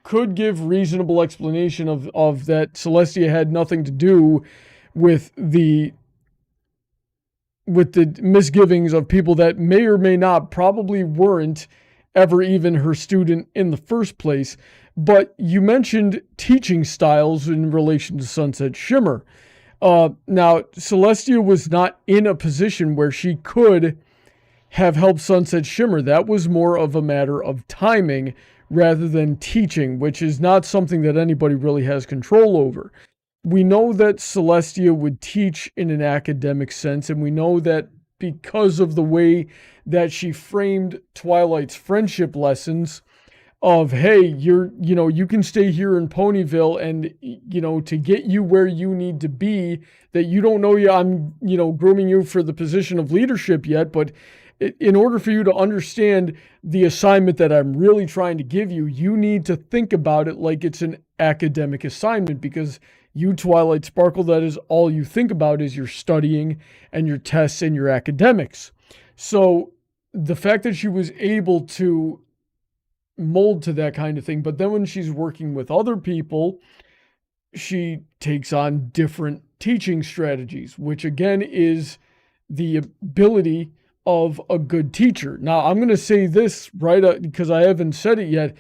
[SPEAKER 1] could give reasonable explanation of that Celestia had nothing to do with the misgivings of people that may or may not, probably weren't ever even her student in the first place. But you mentioned teaching styles in relation to Sunset Shimmer. Now, Celestia was not in a position where she could have helped Sunset Shimmer. That was more of a matter of timing rather than teaching, which is not something that anybody really has control over. We know that Celestia would teach in an academic sense, and we know that because of the way that she framed Twilight's friendship lessons of, hey, you can stay here in Ponyville, and, to get you where you need to be, that you don't know I'm, grooming you for the position of leadership yet, but in order for you to understand the assignment that I'm really trying to give you, you need to think about it like it's an academic assignment, because you, Twilight Sparkle, that is all you think about is your studying and your tests and your academics. So the fact that she was able to mold to that kind of thing, but then when she's working with other people, she takes on different teaching strategies, which again is the ability of a good teacher. Now, I'm going to say this right because I haven't said it yet.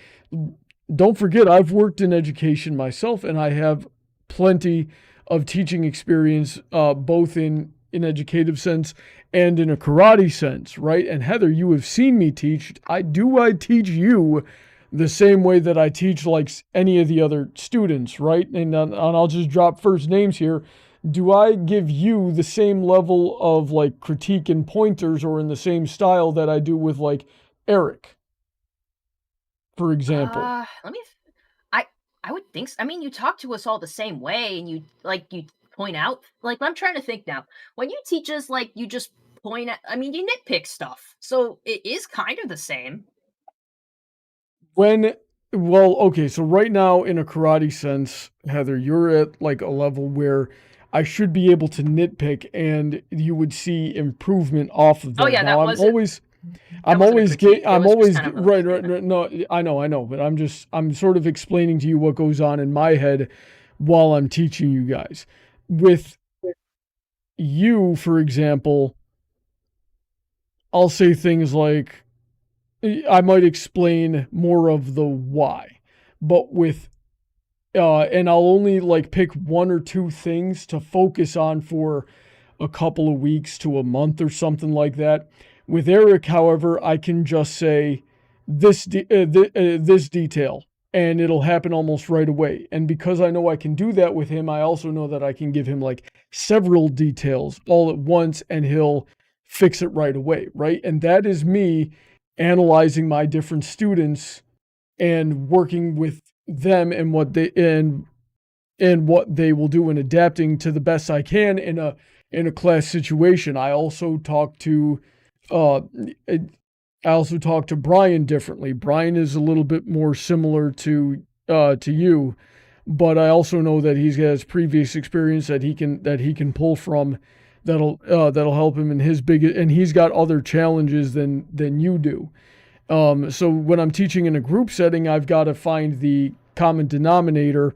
[SPEAKER 1] Don't forget, I've worked in education myself, and I have plenty of teaching experience, both in an educative sense and in a karate sense, right? And Heather, you have seen me teach. I teach you the same way that I teach like any of the other students, right? And I'll just drop first names here. Do I give you the same level of like critique and pointers, or in the same style that I do with like Eric, for example?
[SPEAKER 2] I would think so. I mean, you talk to us all the same way, and you point out, I'm trying to think now. When you teach us, you just point at, you nitpick stuff. So it is kind of the same.
[SPEAKER 1] Okay, so right now in a karate sense, Heather, you're at like a level where I should be able to nitpick and you would see improvement off of that.
[SPEAKER 2] Oh yeah,
[SPEAKER 1] now,
[SPEAKER 2] that wasn't.
[SPEAKER 1] I'm always
[SPEAKER 2] right.
[SPEAKER 1] No, I know, but I'm sort of explaining to you what goes on in my head while I'm teaching you guys. With you, for example, I'll say things like, I might explain more of the why, but and I'll only pick 1 or 2 things to focus on for a couple of weeks to a month or something like that. With Eric, however, I can just say this detail, and it'll happen almost right away. And because I know I can do that with him, I also know that I can give him several details all at once, and he'll fix it right away, right? And that is me analyzing my different students and working with them and what they will do and adapting to the best I can in a class situation. I also talk to Brian differently. Brian is a little bit more similar to you, but I also know that he's got his previous experience that he can pull from that'll help him in his and he's got other challenges than you do. So when I'm teaching in a group setting, I've got to find the common denominator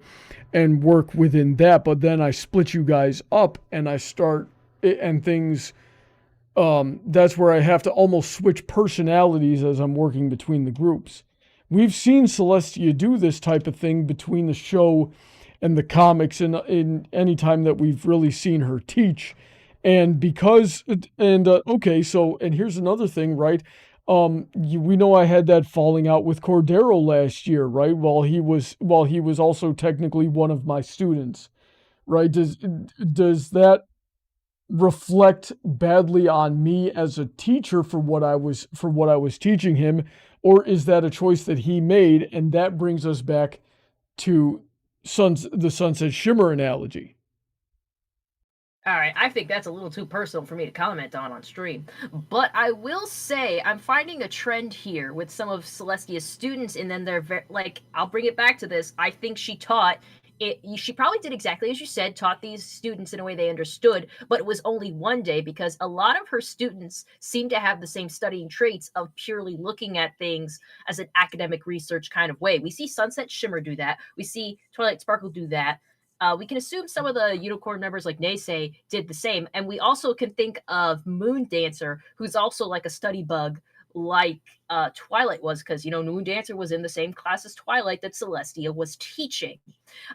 [SPEAKER 1] and work within that. But then I split you guys up and I start and things. That's where I have to almost switch personalities as I'm working between the groups. We've seen Celestia do this type of thing between the show and the comics in any time that we've really seen her teach. And because, okay, so, and here's another thing, right? We know I had that falling out with Cordero last year, right? While he was also technically one of my students, right? Does that reflect badly on me as a teacher for what I was teaching him, or is that a choice that he made? And that brings us back to the Sunset Shimmer analogy.
[SPEAKER 2] All right, I think that's a little too personal for me to comment on stream. But I will say I'm finding a trend here with some of Celestia's students, and then they're I'll bring it back to this. I think she taught it. She probably did exactly as you said, taught these students in a way they understood, but it was only one day because a lot of her students seem to have the same studying traits of purely looking at things as an academic research kind of way. We see Sunset Shimmer do that. We see Twilight Sparkle do that. We can assume some of the Unicorn members like Naysay did the same. And we also can think of Moon Dancer, who's also like a study bug like Twilight was, because, Moon Dancer was in the same class as Twilight that Celestia was teaching.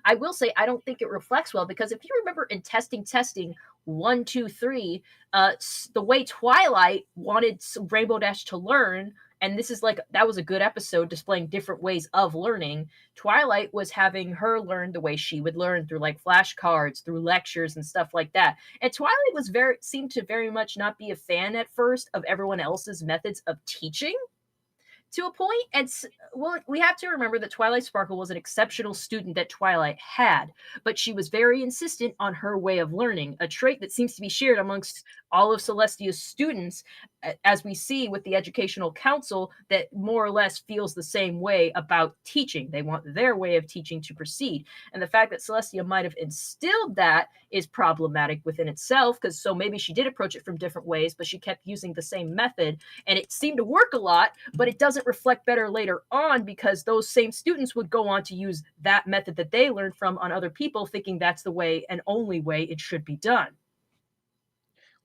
[SPEAKER 2] I will say I don't think it reflects well, because if you remember in testing 1, 2, 3, the way Twilight wanted Rainbow Dash to learn, and this is that was a good episode displaying different ways of learning. Twilight was having her learn the way she would learn through flashcards, through lectures and stuff like that. And Twilight seemed to very much not be a fan at first of everyone else's methods of teaching. To a point, and we have to remember that Twilight Sparkle was an exceptional student that Twilight had, but she was very insistent on her way of learning, a trait that seems to be shared amongst all of Celestia's students, as we see with the Educational Council, that more or less feels the same way about teaching. They want their way of teaching to proceed. And the fact that Celestia might have instilled that is problematic within itself, because so maybe she did approach it from different ways, but she kept using the same method, and it seemed to work a lot, but it doesn't reflect better later on, because those same students would go on to use that method that they learned from on other people, thinking that's the way and only way it should be done.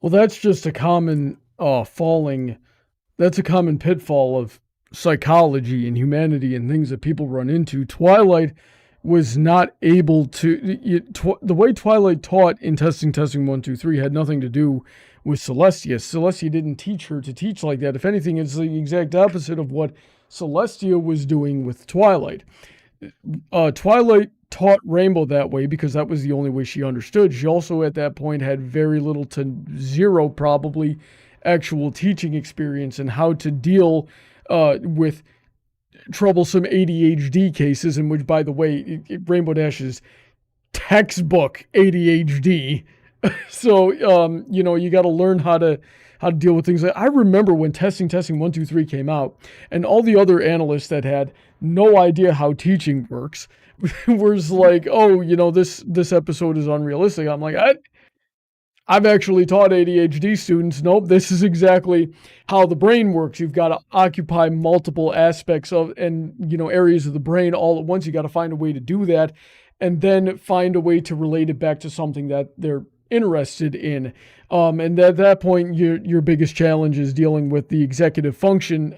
[SPEAKER 1] Well, that's just a common that's a common pitfall of psychology and humanity and things that people run into. Twilight was not able to, the way Twilight taught in testing 1, 2, 3 had nothing to do with Celestia. Celestia didn't teach her to teach like that. If anything, it's the exact opposite of what Celestia was doing with Twilight. Twilight taught Rainbow that way because that was the only way she understood. She also at that point had very little to zero probably actual teaching experience and how to deal with troublesome ADHD cases, in which, by the way, Rainbow Dash is textbook ADHD. So you got to learn how to deal with things. I remember when testing 1, 2, 3 came out, and all the other analysts that had no idea how teaching works was like, this episode is unrealistic. I'm like, I've actually taught ADHD students. Nope, this is exactly how the brain works. You've got to occupy multiple aspects of areas of the brain all at once. You got to find a way to do that, and then find a way to relate it back to something that they're interested in. And at that point, your biggest challenge is dealing with the executive function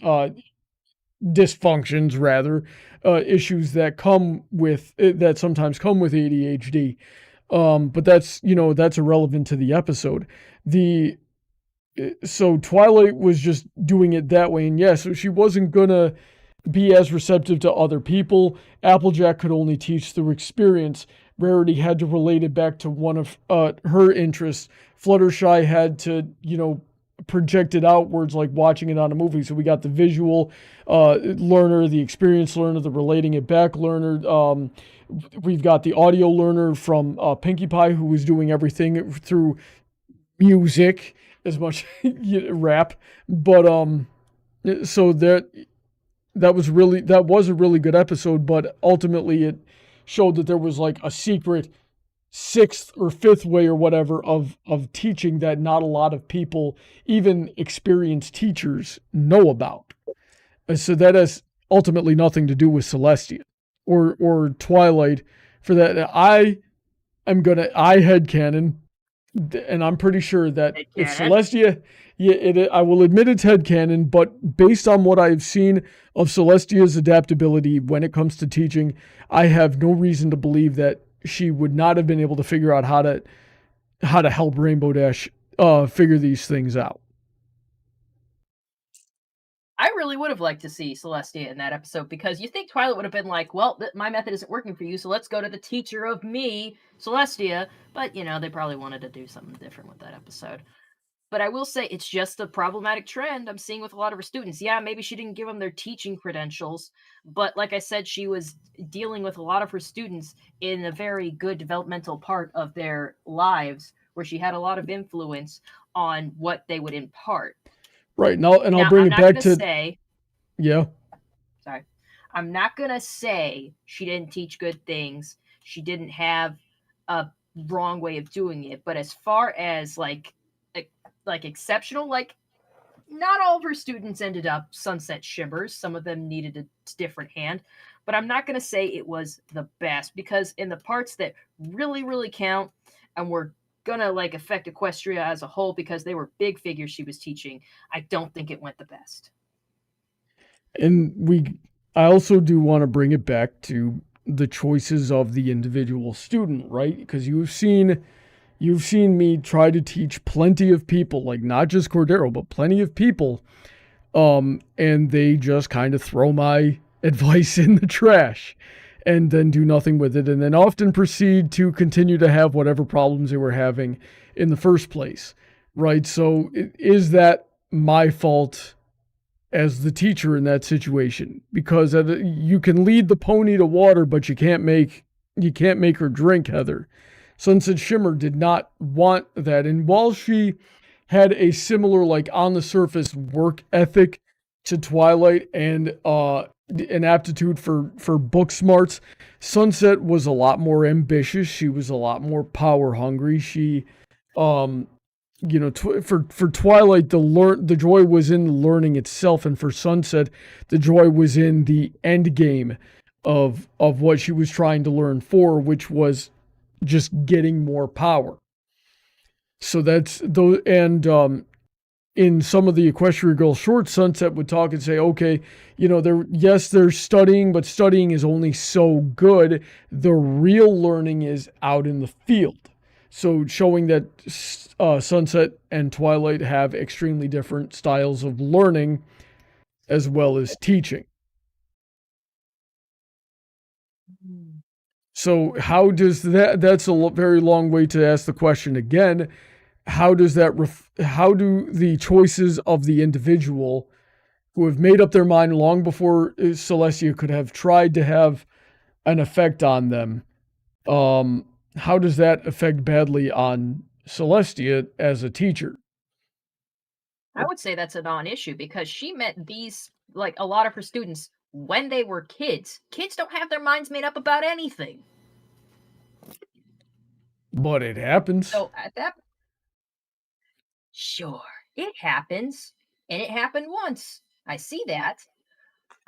[SPEAKER 1] dysfunctions, rather, issues that sometimes come with ADHD. But that's irrelevant to the episode. So Twilight was just doing it that way, and so she wasn't gonna be as receptive to other people. Applejack could only teach through experience. Rarity had to relate it back to one of her interests. Fluttershy had to, projected outwards like watching it on a movie. So we got the visual learner, the experience learner, the relating it back learner. We've got the audio learner from Pinkie Pie, who was doing everything through music as much rap. But so that was a really good episode, but ultimately it showed that there was like a secret sixth or fifth way or whatever of teaching that not a lot of people, even experienced teachers, know about. And so that has ultimately nothing to do with Celestia or Twilight. For that, I headcanon, and I'm pretty sure that if Celestia, I will admit it's headcanon, but based on what I've seen of Celestia's adaptability when it comes to teaching, I have no reason to believe that she would not have been able to figure out how to help Rainbow Dash figure these things out.
[SPEAKER 2] I really would have liked to see Celestia in that episode, because you think Twilight would have been like, well, my method isn't working for you, so let's go to the teacher of me, Celestia. But, they probably wanted to do something different with that episode. But I will say it's just a problematic trend I'm seeing with a lot of her students. Yeah, maybe she didn't give them their teaching credentials, but like I said, she was dealing with a lot of her students in a very good developmental part of their lives where she had a lot of influence on what they would impart.
[SPEAKER 1] Right. Now, I'll bring it back to... Yeah.
[SPEAKER 2] Sorry. I'm not going to say she didn't teach good things. She didn't have a wrong way of doing it. But as far as like exceptional, like not all of her students ended up Sunset Shimmers. Some of them needed a different hand. But I'm not going to say it was the best, because in the parts that really, really count and were gonna affect Equestria as a whole, because they were big figures she was teaching, I don't think it went the best.
[SPEAKER 1] And I also do want to bring it back to the choices of the individual student, right? Because you've seen me try to teach plenty of people, like not just Cordero, but plenty of people, and they just kind of throw my advice in the trash and then do nothing with it, and then often proceed to continue to have whatever problems they were having in the first place, right? So is that my fault as the teacher in that situation? Because you can lead the pony to water, but you can't make her drink, Heather. Sunset Shimmer did not want that, and while she had a similar, on the surface, work ethic to Twilight and an aptitude for book smarts, Sunset was a lot more ambitious. She was a lot more power hungry. She, for Twilight, the joy was in learning itself, and for Sunset, the joy was in the end game of what she was trying to learn for, which was just getting more power. So that's those, and in some of the Equestria Girl shorts, Sunset would talk and say, okay, they're studying, but studying is only so good. The real learning is out in the field. So showing that Sunset and Twilight have extremely different styles of learning as well as teaching. So how does that's a very long way to ask the question again. How do the choices of the individual who have made up their mind long before Celestia could have tried to have an effect on them, how does that affect badly on Celestia as a teacher?
[SPEAKER 2] I would say that's a non-issue, because she met these, a lot of her students when they were kids. Kids don't have their minds made up about anything.
[SPEAKER 1] But it happens.
[SPEAKER 2] So at that... Sure, it happens, and it happened once. I see that.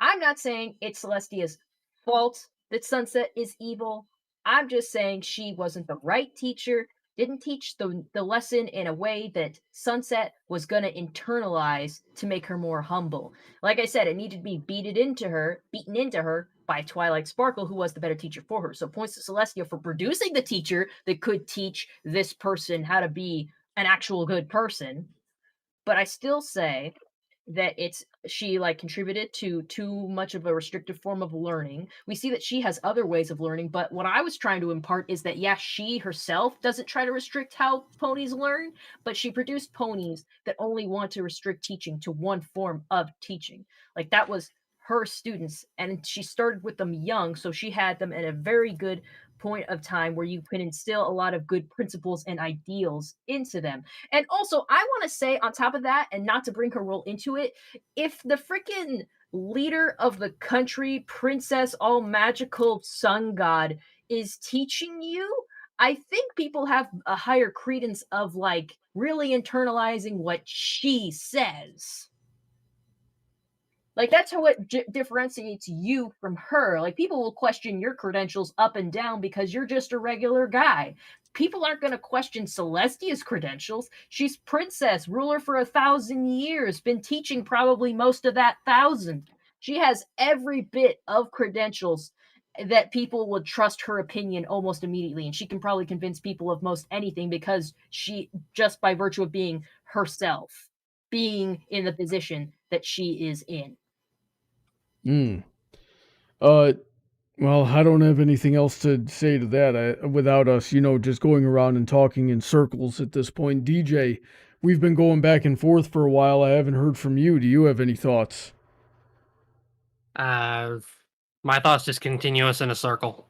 [SPEAKER 2] I'm not saying it's Celestia's fault that Sunset is evil. I'm just saying she wasn't the right teacher, didn't teach the lesson in a way that Sunset was going to internalize to make her more humble. Like I said, it needed to be beaten into her by Twilight Sparkle, who was the better teacher for her. So points to Celestia for producing the teacher that could teach this person how to be an actual good person. But I still say that she like contributed to too much of a restrictive form of learning. We see that she has other ways of learning, but what I was trying to impart is that she herself doesn't try to restrict how ponies learn, but she produced ponies that only want to restrict teaching to one form of teaching. Like that was her students, and she started with them young, so she had them at a very good point of time where you can instill a lot of good principles and ideals into them. And also, I want to say on top of that, and not to bring her role into it, if the freaking leader of the country, princess, all magical sun god, is teaching you, I think people have a higher credence of like really internalizing what she says. Like, that's how it differentiates you from her. Like, people will question your credentials up and down because you're just a regular guy. People aren't going to question Celestia's credentials. She's princess, ruler for 1,000 years, been teaching probably most of that 1,000. She has every bit of credentials that people would trust her opinion almost immediately. And she can probably convince people of most anything because she, just by virtue of being herself, being in the position that she is in.
[SPEAKER 1] Well, I don't have anything else to say to that without us, just going around and talking in circles at this point. DJ, we've been going back and forth for a while. I haven't heard from you. Do you have any thoughts?
[SPEAKER 3] My thoughts just continuous in a circle.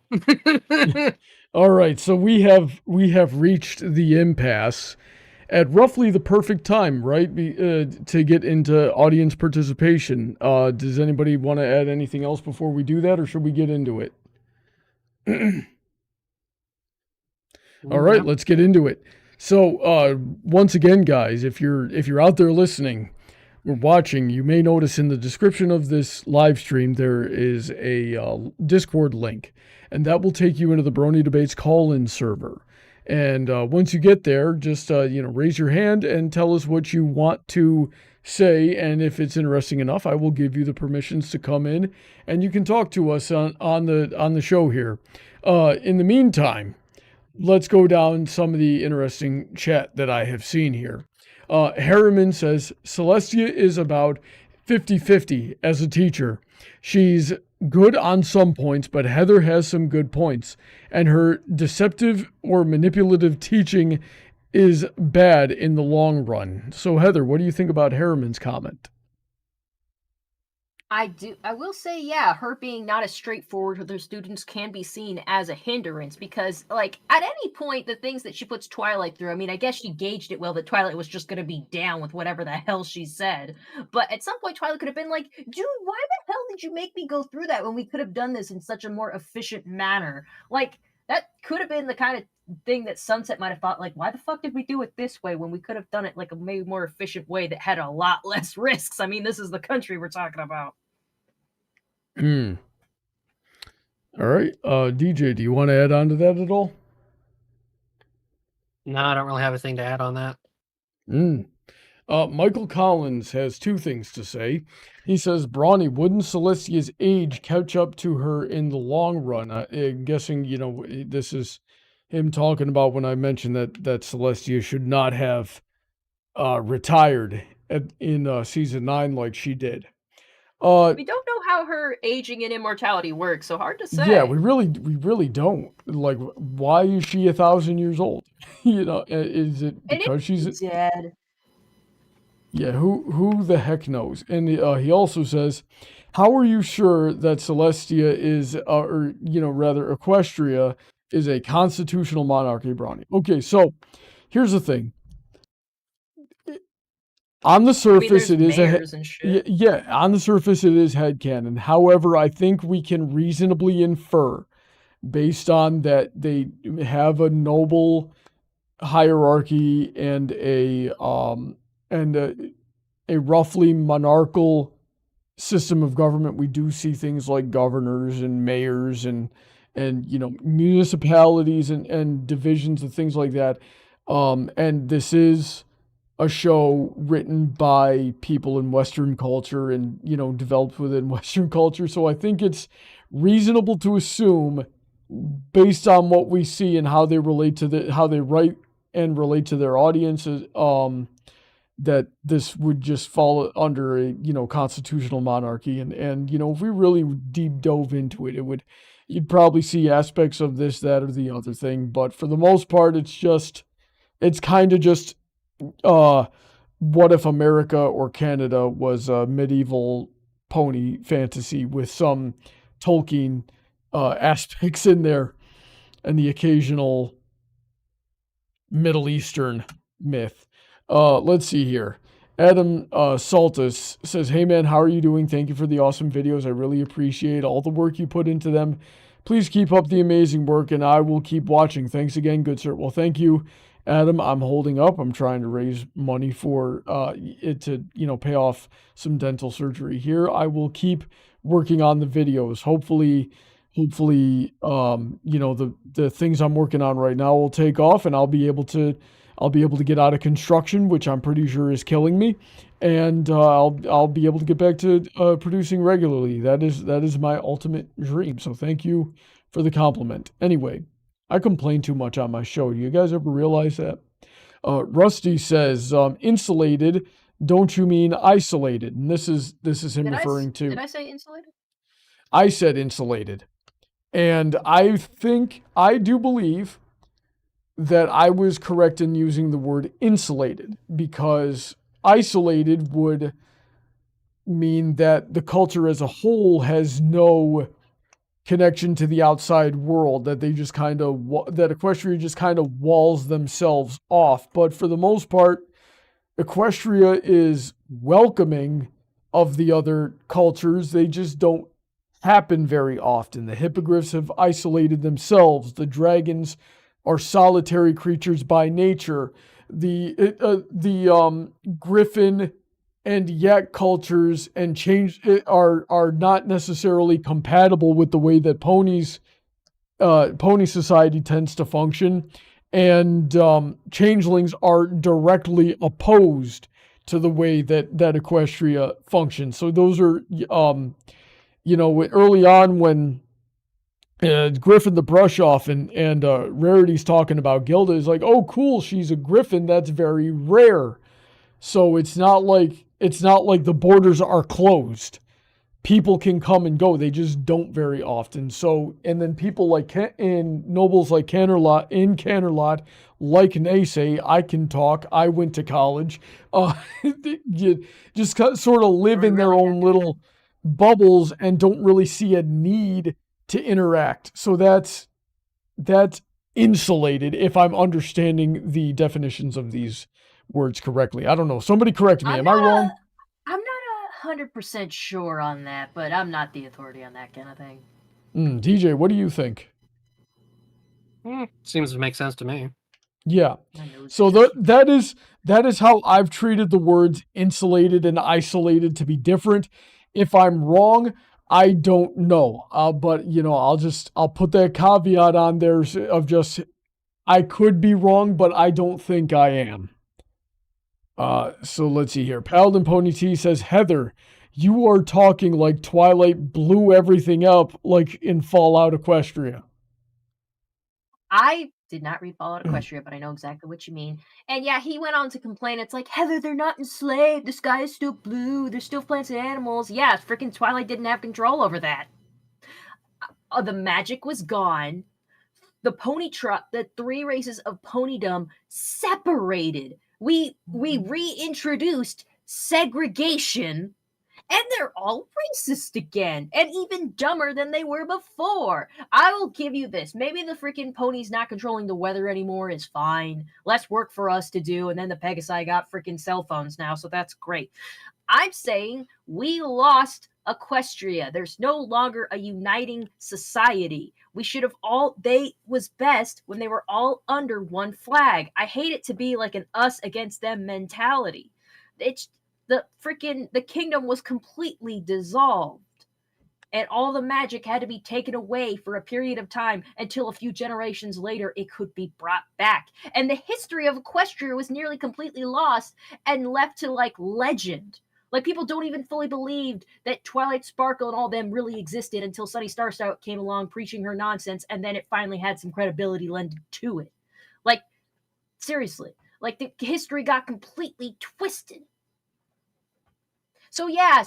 [SPEAKER 1] All right, so we have reached the impasse at roughly the perfect time, right? To get into audience participation. Does anybody want to add anything else before we do that, or should we get into it? All right, let's get into it. So, once again, guys, if you're out there listening or watching, you may notice in the description of this live stream there is a Discord link, and that will take you into the Brony Debates call-in server. And once you get there, just raise your hand and tell us what you want to say. And if it's interesting enough, I will give you the permissions to come in, and you can talk to us on the show here. In the meantime, let's go down some of the interesting chat that I have seen here. Harriman says Celestia is about 50-50 as a teacher. She's good on some points, but Heather has some good points, and her deceptive or manipulative teaching is bad in the long run. So, Heather, what do you think about Harriman's comment?
[SPEAKER 2] I will say, yeah, her being not as straightforward with her students can be seen as a hindrance because, like, at any point, the things that she puts Twilight through, I mean, I guess she gauged it well that Twilight was just going to be down with whatever the hell she said. But at some point, Twilight could have been like, dude, why the hell did you make me go through that when we could have done this in such a more efficient manner? Like, that could have been the kind of thing that Sunset might have thought, like, why the fuck did we do it this way when we could have done it like a maybe more efficient way that had a lot less risks? I mean, this is the country we're talking about.
[SPEAKER 1] All right. DJ, do you want to add on to that at all?
[SPEAKER 3] No, I don't really have a thing to add on that.
[SPEAKER 1] Michael Collins has two things to say. He says, Brawny, wouldn't Celestia's age catch up to her in the long run? I'm guessing, this is him talking about when I mentioned that Celestia should not have retired in season 9 like she did.
[SPEAKER 2] We don't know how her aging and immortality works, so hard to say.
[SPEAKER 1] Yeah, we really don't. Like, why is she 1,000 years old? Is it because she's
[SPEAKER 2] dead?
[SPEAKER 1] Yeah, who the heck knows? And he also says, how are you sure that Celestia is, or rather Equestria is a constitutional monarchy, Brawny? Okay, so here's the thing. On the surface, it is on the surface it is headcanon. However, I think we can reasonably infer, based on that they have a noble hierarchy and a roughly monarchical system of government. We do see things like governors and mayors and municipalities and divisions and things like that. And this is a show written by people in Western culture and, developed within Western culture. So I think it's reasonable to assume, based on what we see and how they relate to how they write and relate to their audiences, that this would just fall under a, constitutional monarchy. And, if we really deep dove into it, you'd probably see aspects of this, that, or the other thing. But for the most part, it's kind of just, what if America or Canada was a medieval pony fantasy with some Tolkien aspects in there and the occasional Middle Eastern myth. Let's see here. Adam Saltus says, "Hey man, how are you doing? Thank you for the awesome videos. I really appreciate all the work you put into them. Please keep up the amazing work and I will keep watching. Thanks again, good sir." Well, thank you, Adam. I'm holding up. I'm trying to raise money for it to, pay off some dental surgery here. I will keep working on the videos. Hopefully, the things I'm working on right now will take off and I'll be able to get out of construction, which I'm pretty sure is killing me, and I'll be able to get back to producing regularly. That is my ultimate dream. So thank you for the compliment. Anyway, I complain too much on my show. Do you guys ever realize that? Rusty says, insulated. Don't you mean isolated? And this is him referring to.
[SPEAKER 2] Did I say insulated?
[SPEAKER 1] I said insulated, and I do believe that I was correct in using the word insulated, because isolated would mean that the culture as a whole has no connection to the outside world, that they just that Equestria just kind of walls themselves off. But for the most part, Equestria is welcoming of the other cultures. They just don't happen very often. The hippogriffs have isolated themselves. The dragons are solitary creatures by nature. The Gryphon and Yak cultures and are not necessarily compatible with the way that pony society tends to function, and changelings are directly opposed to the way that Equestria functions. So those are early on when Gryphon the brush off and Rarity's talking about Gilda, is like, oh cool, she's a Gryphon, that's very rare. So it's not like the borders are closed. People can come and go, they just don't very often. So, and then people like nobles like Canterlot, like Naysay, I can talk, I went to college, you just sort of live in their own little bubbles and don't really see a need to interact. So that's insulated, if I'm understanding the definitions of these words correctly. I don't know. Somebody correct me. Am I wrong?
[SPEAKER 2] I'm not 100% sure on that, but I'm not the authority on that kind of thing.
[SPEAKER 1] DJ, what do you think?
[SPEAKER 3] Seems to make sense to me.
[SPEAKER 1] Yeah. So that is how I've treated the words insulated and isolated to be different. If I'm wrong, I don't know. But I'll put that caveat on there of just, I could be wrong, but I don't think I am. So let's see here. Paladin Pony T says, Heather, you are talking like Twilight blew everything up like in Fallout Equestria.
[SPEAKER 2] I did not read Fallout Equestria, but I know exactly what you mean. And yeah, he went on to complain. It's like, Heather, they're not enslaved. The sky is still blue. There's still plants and animals. Yeah, freaking Twilight didn't have control over that. The magic was gone. The the 3 races of ponydom separated. We reintroduced segregation, and they're all racist again, and even dumber than they were before. I will give you this. Maybe the freaking ponies not controlling the weather anymore is fine. Less work for us to do, and then the Pegasi got freaking cell phones now, so that's great. I'm saying we lost Equestria. There's no longer a uniting society. We should have they was best when they were all under one flag. I hate it to be like an us against them mentality. The kingdom was completely dissolved, and all the magic had to be taken away for a period of time until a few generations later it could be brought back. And the history of Equestria was nearly completely lost and left to like legend. Like, people don't even fully believe that Twilight Sparkle and all them really existed until Sunny Starstout came along preaching her nonsense, and then it finally had some credibility lent to it. Like, seriously. Like the history got completely twisted. So yeah,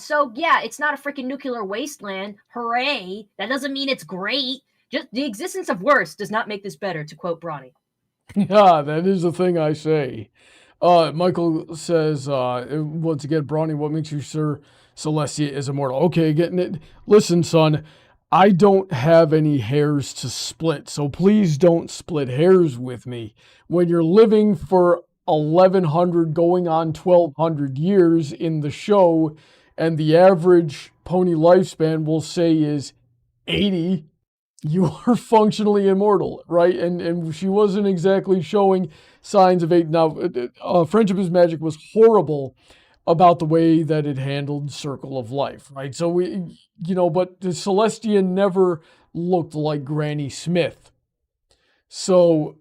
[SPEAKER 2] it's not a freaking nuclear wasteland. Hooray! That doesn't mean it's great. Just the existence of worse does not make this better, to quote Brawny.
[SPEAKER 1] Yeah, that is the thing I say. Michael says, once again, Brawny, what makes you sure Celestia is immortal? Okay, getting it. Listen, son, I don't have any hairs to split, so please don't split hairs with me. When you're living for 1,100 going on 1,200 years in the show, and the average pony lifespan we'll say is 80, you are functionally immortal, right? And she wasn't exactly showing signs of age. Now, Friendship is Magic was horrible about the way that it handled Circle of Life, right? So but the Celestia never looked like Granny Smith. So,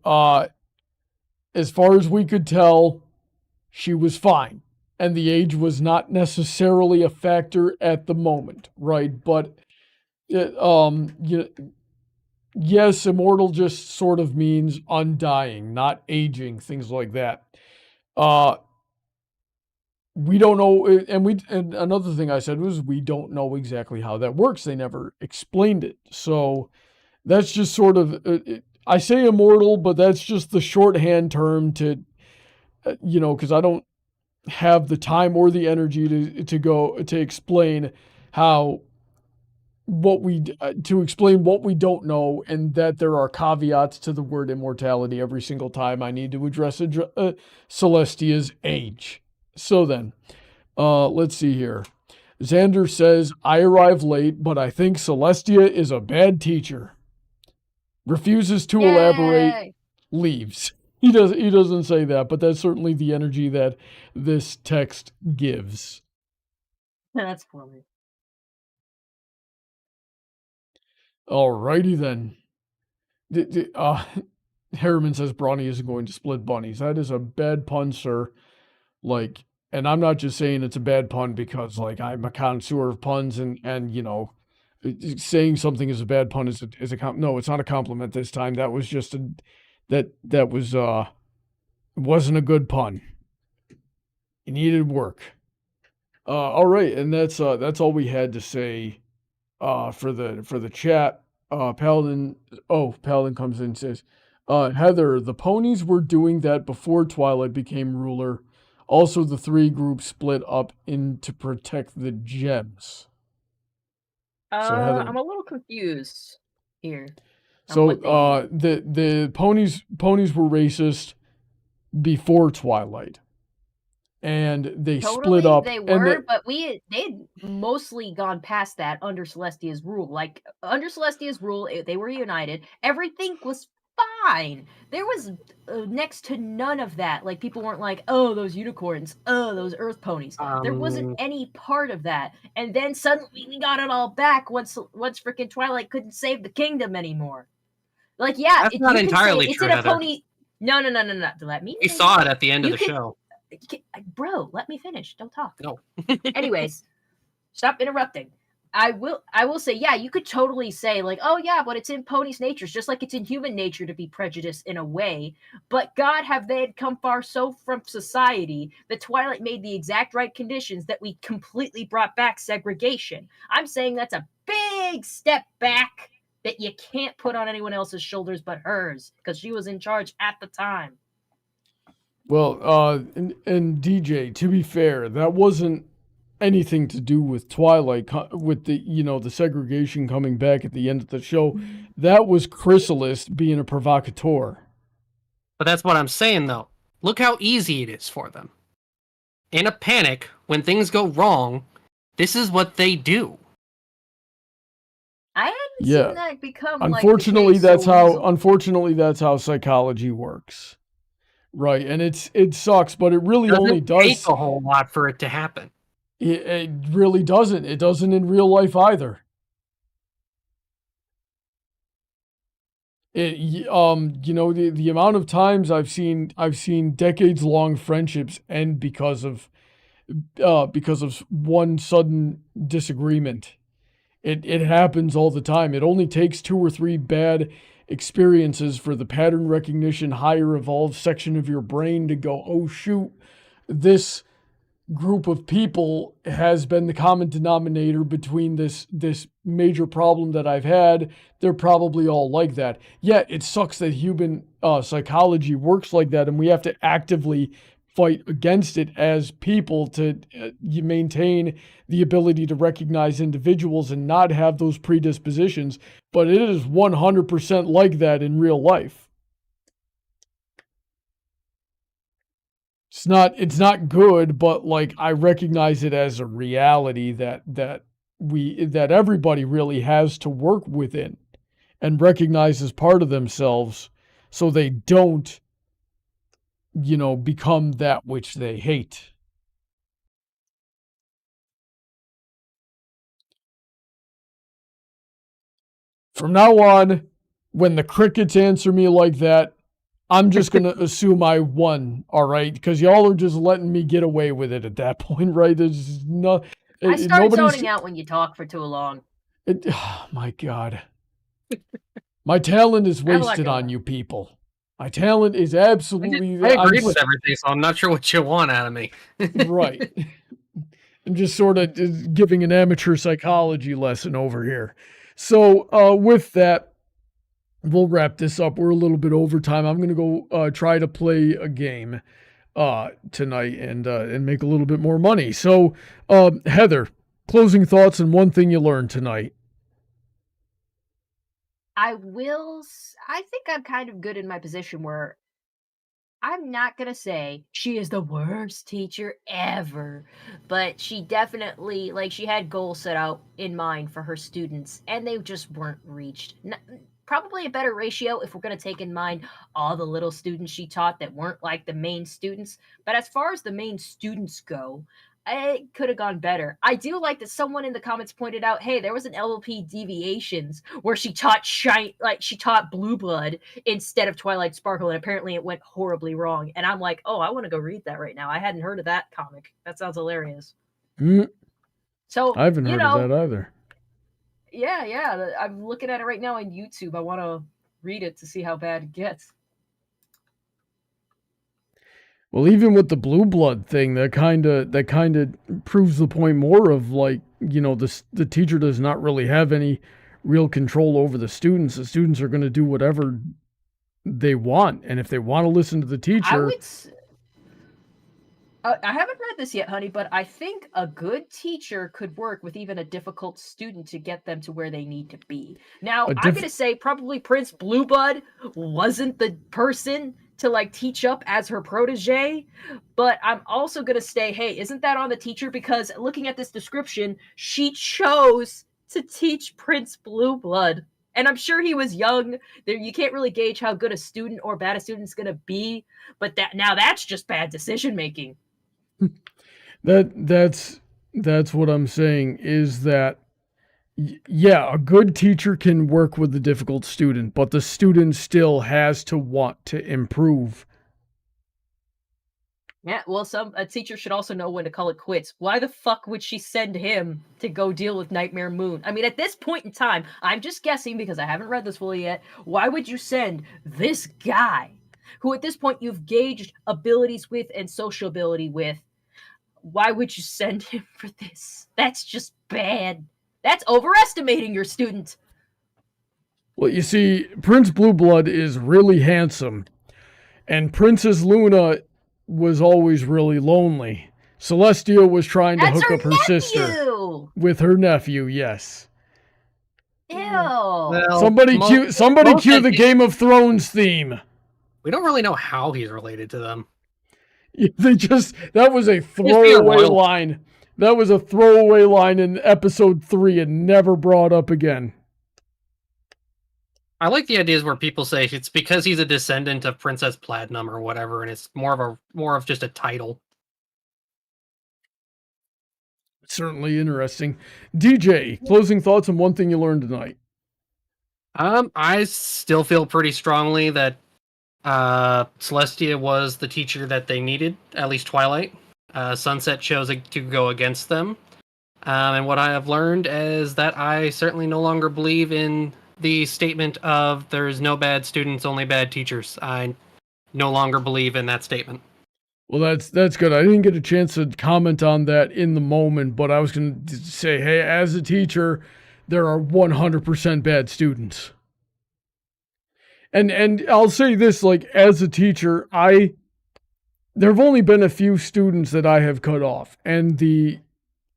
[SPEAKER 1] as far as we could tell, she was fine. And the age was not necessarily a factor at the moment, right? But, yes, immortal just sort of means undying, not aging, things like that. We don't know, and another thing I said was we don't know exactly how that works. They never explained it. So that's just sort of, I say immortal, but that's just the shorthand term to, because I don't have the time or the energy to go to explain to explain what we don't know, and that there are caveats to the word immortality every single time I need to address Celestia's age. So then, let's see here. Xander says, I arrive late, but I think Celestia is a bad teacher. Refuses to elaborate, leaves. He doesn't say that, but that's certainly the energy that this text gives.
[SPEAKER 2] That's funny.
[SPEAKER 1] Alrighty then. Harriman says Brawny isn't going to split bunnies. That is a bad pun, sir. Like, and I'm not just saying it's a bad pun because, like, I'm a connoisseur of puns and saying something is a bad pun is no, it's not a compliment this time. That was just wasn't a good pun. It needed work. All right, and that's all we had to say for the chat. Paladin comes in and says, Heather, the ponies were doing that before Twilight became ruler. Also, the three groups split up to protect the gems. So Heather,
[SPEAKER 2] I'm a little confused here.
[SPEAKER 1] So the ponies were racist before Twilight, and they split up.
[SPEAKER 2] They were, but they'd mostly gone past that under Celestia's rule. Like under Celestia's rule, they were united. Everything was fine. There was next to none of that. Like people weren't like, oh, those unicorns, oh, those earth ponies. There wasn't any part of that. And then suddenly we got it all back once freaking Twilight couldn't save the kingdom anymore. Like, yeah,
[SPEAKER 3] that's not entirely true, Heather.
[SPEAKER 2] Pony. No. Let me.
[SPEAKER 3] We saw it at the end of the show.
[SPEAKER 2] Bro, let me finish. Don't talk.
[SPEAKER 3] No.
[SPEAKER 2] Anyways, stop interrupting. I will say, yeah, you could totally say, like, oh, yeah, but it's in ponies' natures, just like it's in human nature to be prejudiced in a way. But God, have they had come far so from society that Twilight made the exact right conditions that we completely brought back segregation. I'm saying that's a big step back that you can't put on anyone else's shoulders but hers, because she was in charge at the time.
[SPEAKER 1] Well, and DJ, to be fair, that wasn't anything to do with Twilight, with the segregation coming back at the end of the show. That was Chrysalis being a provocateur.
[SPEAKER 3] But that's what I'm saying, though. Look how easy it is for them. In a panic, when things go wrong, this is what they do.
[SPEAKER 2] I hadn't seen that become.
[SPEAKER 1] Unfortunately, that's how psychology works, right? And it sucks, but it really only does
[SPEAKER 3] take a whole lot for it to happen.
[SPEAKER 1] It really doesn't. It doesn't in real life either. The amount of times I've seen decades-long friendships end because of one sudden disagreement. It happens all the time. It only takes 2 or 3 bad experiences for the pattern recognition, higher evolved section of your brain to go, oh shoot, this group of people has been the common denominator between this major problem that I've had. They're probably all like that. Yeah, it sucks that human psychology works like that, and we have to actively fight against it as people to maintain the ability to recognize individuals and not have those predispositions. But it is 100% like that in real life. It's not good, but like I recognize it as a reality that everybody really has to work within and recognize as part of themselves, so they don't, become that which they hate. From now on, when the crickets answer me like that, I'm just going to assume I won, all right? Because y'all are just letting me get away with it at that point, right? There's no...
[SPEAKER 2] I started zoning out when you talk for too long.
[SPEAKER 1] Oh, my God. My talent is wasted on you people. My talent is absolutely...
[SPEAKER 3] I agreed with everything, so I'm not sure what you want out of me.
[SPEAKER 1] Right. I'm just sort of giving an amateur psychology lesson over here. So with that, we'll wrap this up. We're a little bit over time. I'm going to go try to play a game tonight and make a little bit more money. So, Heather, closing thoughts and one thing you learned tonight.
[SPEAKER 2] I think I'm kind of good in my position where I'm not going to say she is the worst teacher ever, but she definitely, she had goals set out in mind for her students, and they just weren't reached. Probably a better ratio if we're going to take in mind all the little students she taught that weren't like the main students. But as far as the main students go, it could have gone better. I do like that someone in the comments pointed out, hey, there was an LLP deviations where she taught she taught Blue Blood instead of Twilight Sparkle, and apparently it went horribly wrong. And I'm like, oh, I want to go read that right now. I hadn't heard of that comic. That sounds hilarious. So
[SPEAKER 1] I haven't heard of that either.
[SPEAKER 2] Yeah. I'm looking at it right now on YouTube. I want to read it to see how bad it gets.
[SPEAKER 1] Well, even with the Blue Blood thing, that kind of proves the point more of the teacher does not really have any real control over the students. The students are going to do whatever they want, and if they want to listen to the teacher,
[SPEAKER 2] I haven't read this yet, honey, but I think a good teacher could work with even a difficult student to get them to where they need to be. Now, I'm going to say probably Prince Blueblood wasn't the person to teach up as her protege, but I'm also going to say, hey, isn't that on the teacher? Because looking at this description, she chose to teach Prince Blueblood. And I'm sure he was young. You can't really gauge how good a student or bad a student's going to be, but that's just bad decision making.
[SPEAKER 1] That's what I'm saying is that, yeah, a good teacher can work with the difficult student, but the student still has to want to improve.
[SPEAKER 2] Yeah, well, a teacher should also know when to call it quits. Why the fuck would she send him to go deal with Nightmare Moon? I mean, at this point in time, I'm just guessing because I haven't read this fully yet. Why would you send this guy, who at this point you've gauged abilities with and sociability with, why would you send him for this? That's just bad. That's overestimating your student.
[SPEAKER 1] Well, you see, Prince Blueblood is really handsome, and Princess Luna was always really lonely. Celestia was trying to hook up her sister with her nephew, yes.
[SPEAKER 2] Ew.
[SPEAKER 3] Well,
[SPEAKER 1] somebody cue the Game of Thrones theme.
[SPEAKER 3] We don't really know how he's related to them.
[SPEAKER 1] That was a throwaway line. That was a throwaway line in episode 3 and never brought up again.
[SPEAKER 3] I like the ideas where people say it's because he's a descendant of Princess Platinum or whatever, and it's more of just a title.
[SPEAKER 1] Certainly interesting. DJ, closing thoughts on one thing you learned tonight.
[SPEAKER 3] I still feel pretty strongly that Celestia was the teacher that they needed, at least Twilight. Sunset chose to go against them. And what I have learned is that I certainly no longer believe in the statement of there's no bad students, only bad teachers. I no longer believe in that statement.
[SPEAKER 1] Well, that's good. I didn't get a chance to comment on that in the moment, but I was going to say, hey, as a teacher, there are 100% bad students. And I'll say this, like, as a teacher, there have only been a few students that I have cut off, and the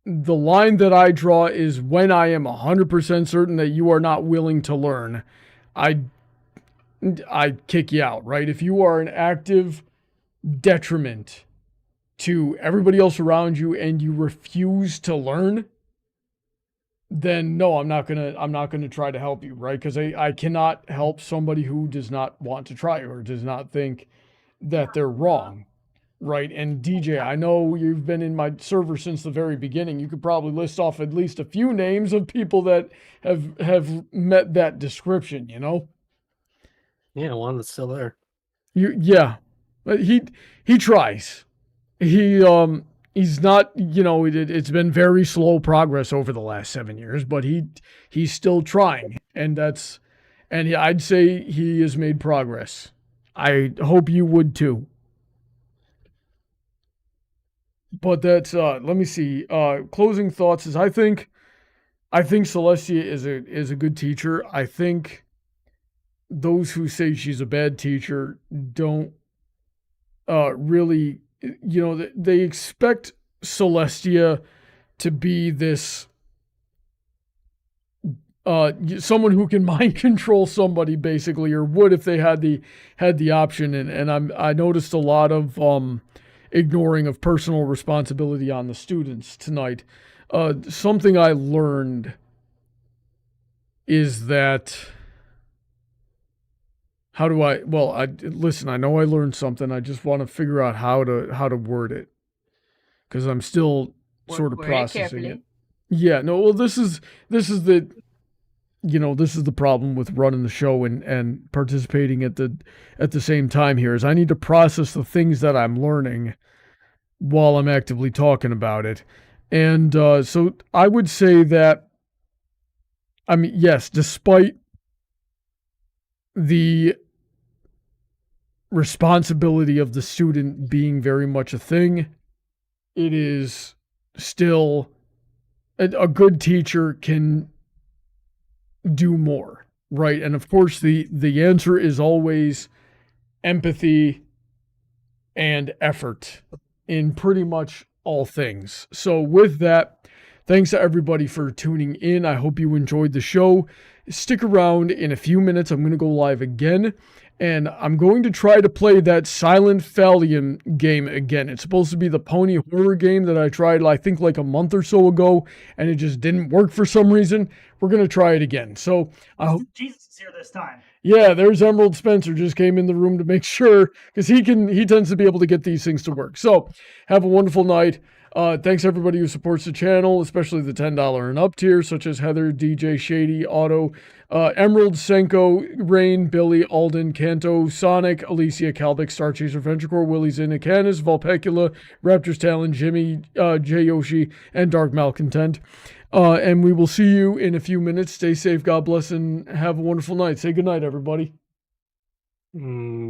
[SPEAKER 1] line that I draw is when I am 100% certain that you are not willing to learn, I kick you out, right? If you are an active detriment to everybody else around you and you refuse to learn, then no, I'm not gonna try to help you, right? Because I cannot help somebody who does not want to try or does not think that they're wrong, right? And DJ, I know you've been in my server since the very beginning. You could probably list off at least a few names of people that have met that description, you know?
[SPEAKER 3] Yeah, one that's still there.
[SPEAKER 1] Yeah, but he tries. He's not, you know, it's been very slow progress over the last 7 years, but he's still trying, and I'd say he has made progress. I hope you would too. But that's let me see. Closing thoughts is I think Celestia is a good teacher. I think those who say she's a bad teacher don't really, you know, they expect Celestia to be this someone who can mind control somebody, basically, or would if they had the option. And I noticed a lot of ignoring of personal responsibility on the students tonight. Something I learned is that listen, I know I learned something. I just want to figure out how to word it, because I'm still sort of processing it. Yeah, no, well, this is the, you know, this is the problem with running the show and participating at the same time here, is I need to process the things that I'm learning while I'm actively talking about it. And so I would say that, I mean, yes, despite the responsibility of the student being very much a thing, it is still a good teacher can do more, right? And of course, the answer is always empathy and effort in pretty much all things. So with that, thanks to everybody for tuning in. I hope you enjoyed the show. Stick around. In a few minutes, I'm going to go live again, and I'm going to try to play that Silent Thallium game again. It's supposed to be the pony horror game that I tried, I think, like a month or so ago, and it just didn't work for some reason. We're going to try it again. So I hope
[SPEAKER 4] Jesus is here this time.
[SPEAKER 1] Yeah, there's Emerald Spencer, just came in the room to make sure, because he tends to be able to get these things to work. So have a wonderful night. Thanks everybody who supports the channel, especially the $10 and up tier, such as Heather, DJ, Shady, Otto, Emerald, Senko, Rain, Billy, Alden, Kanto, Sonic, Alicia, Kalbic, StarChaser, VentureCorp, Willyzin, Icanus, Vulpecula, Raptors Talon, Jimmy, J Yoshi, and Dark Malcontent. And we will see you in a few minutes. Stay safe, God bless, and have a wonderful night. Say good night, everybody.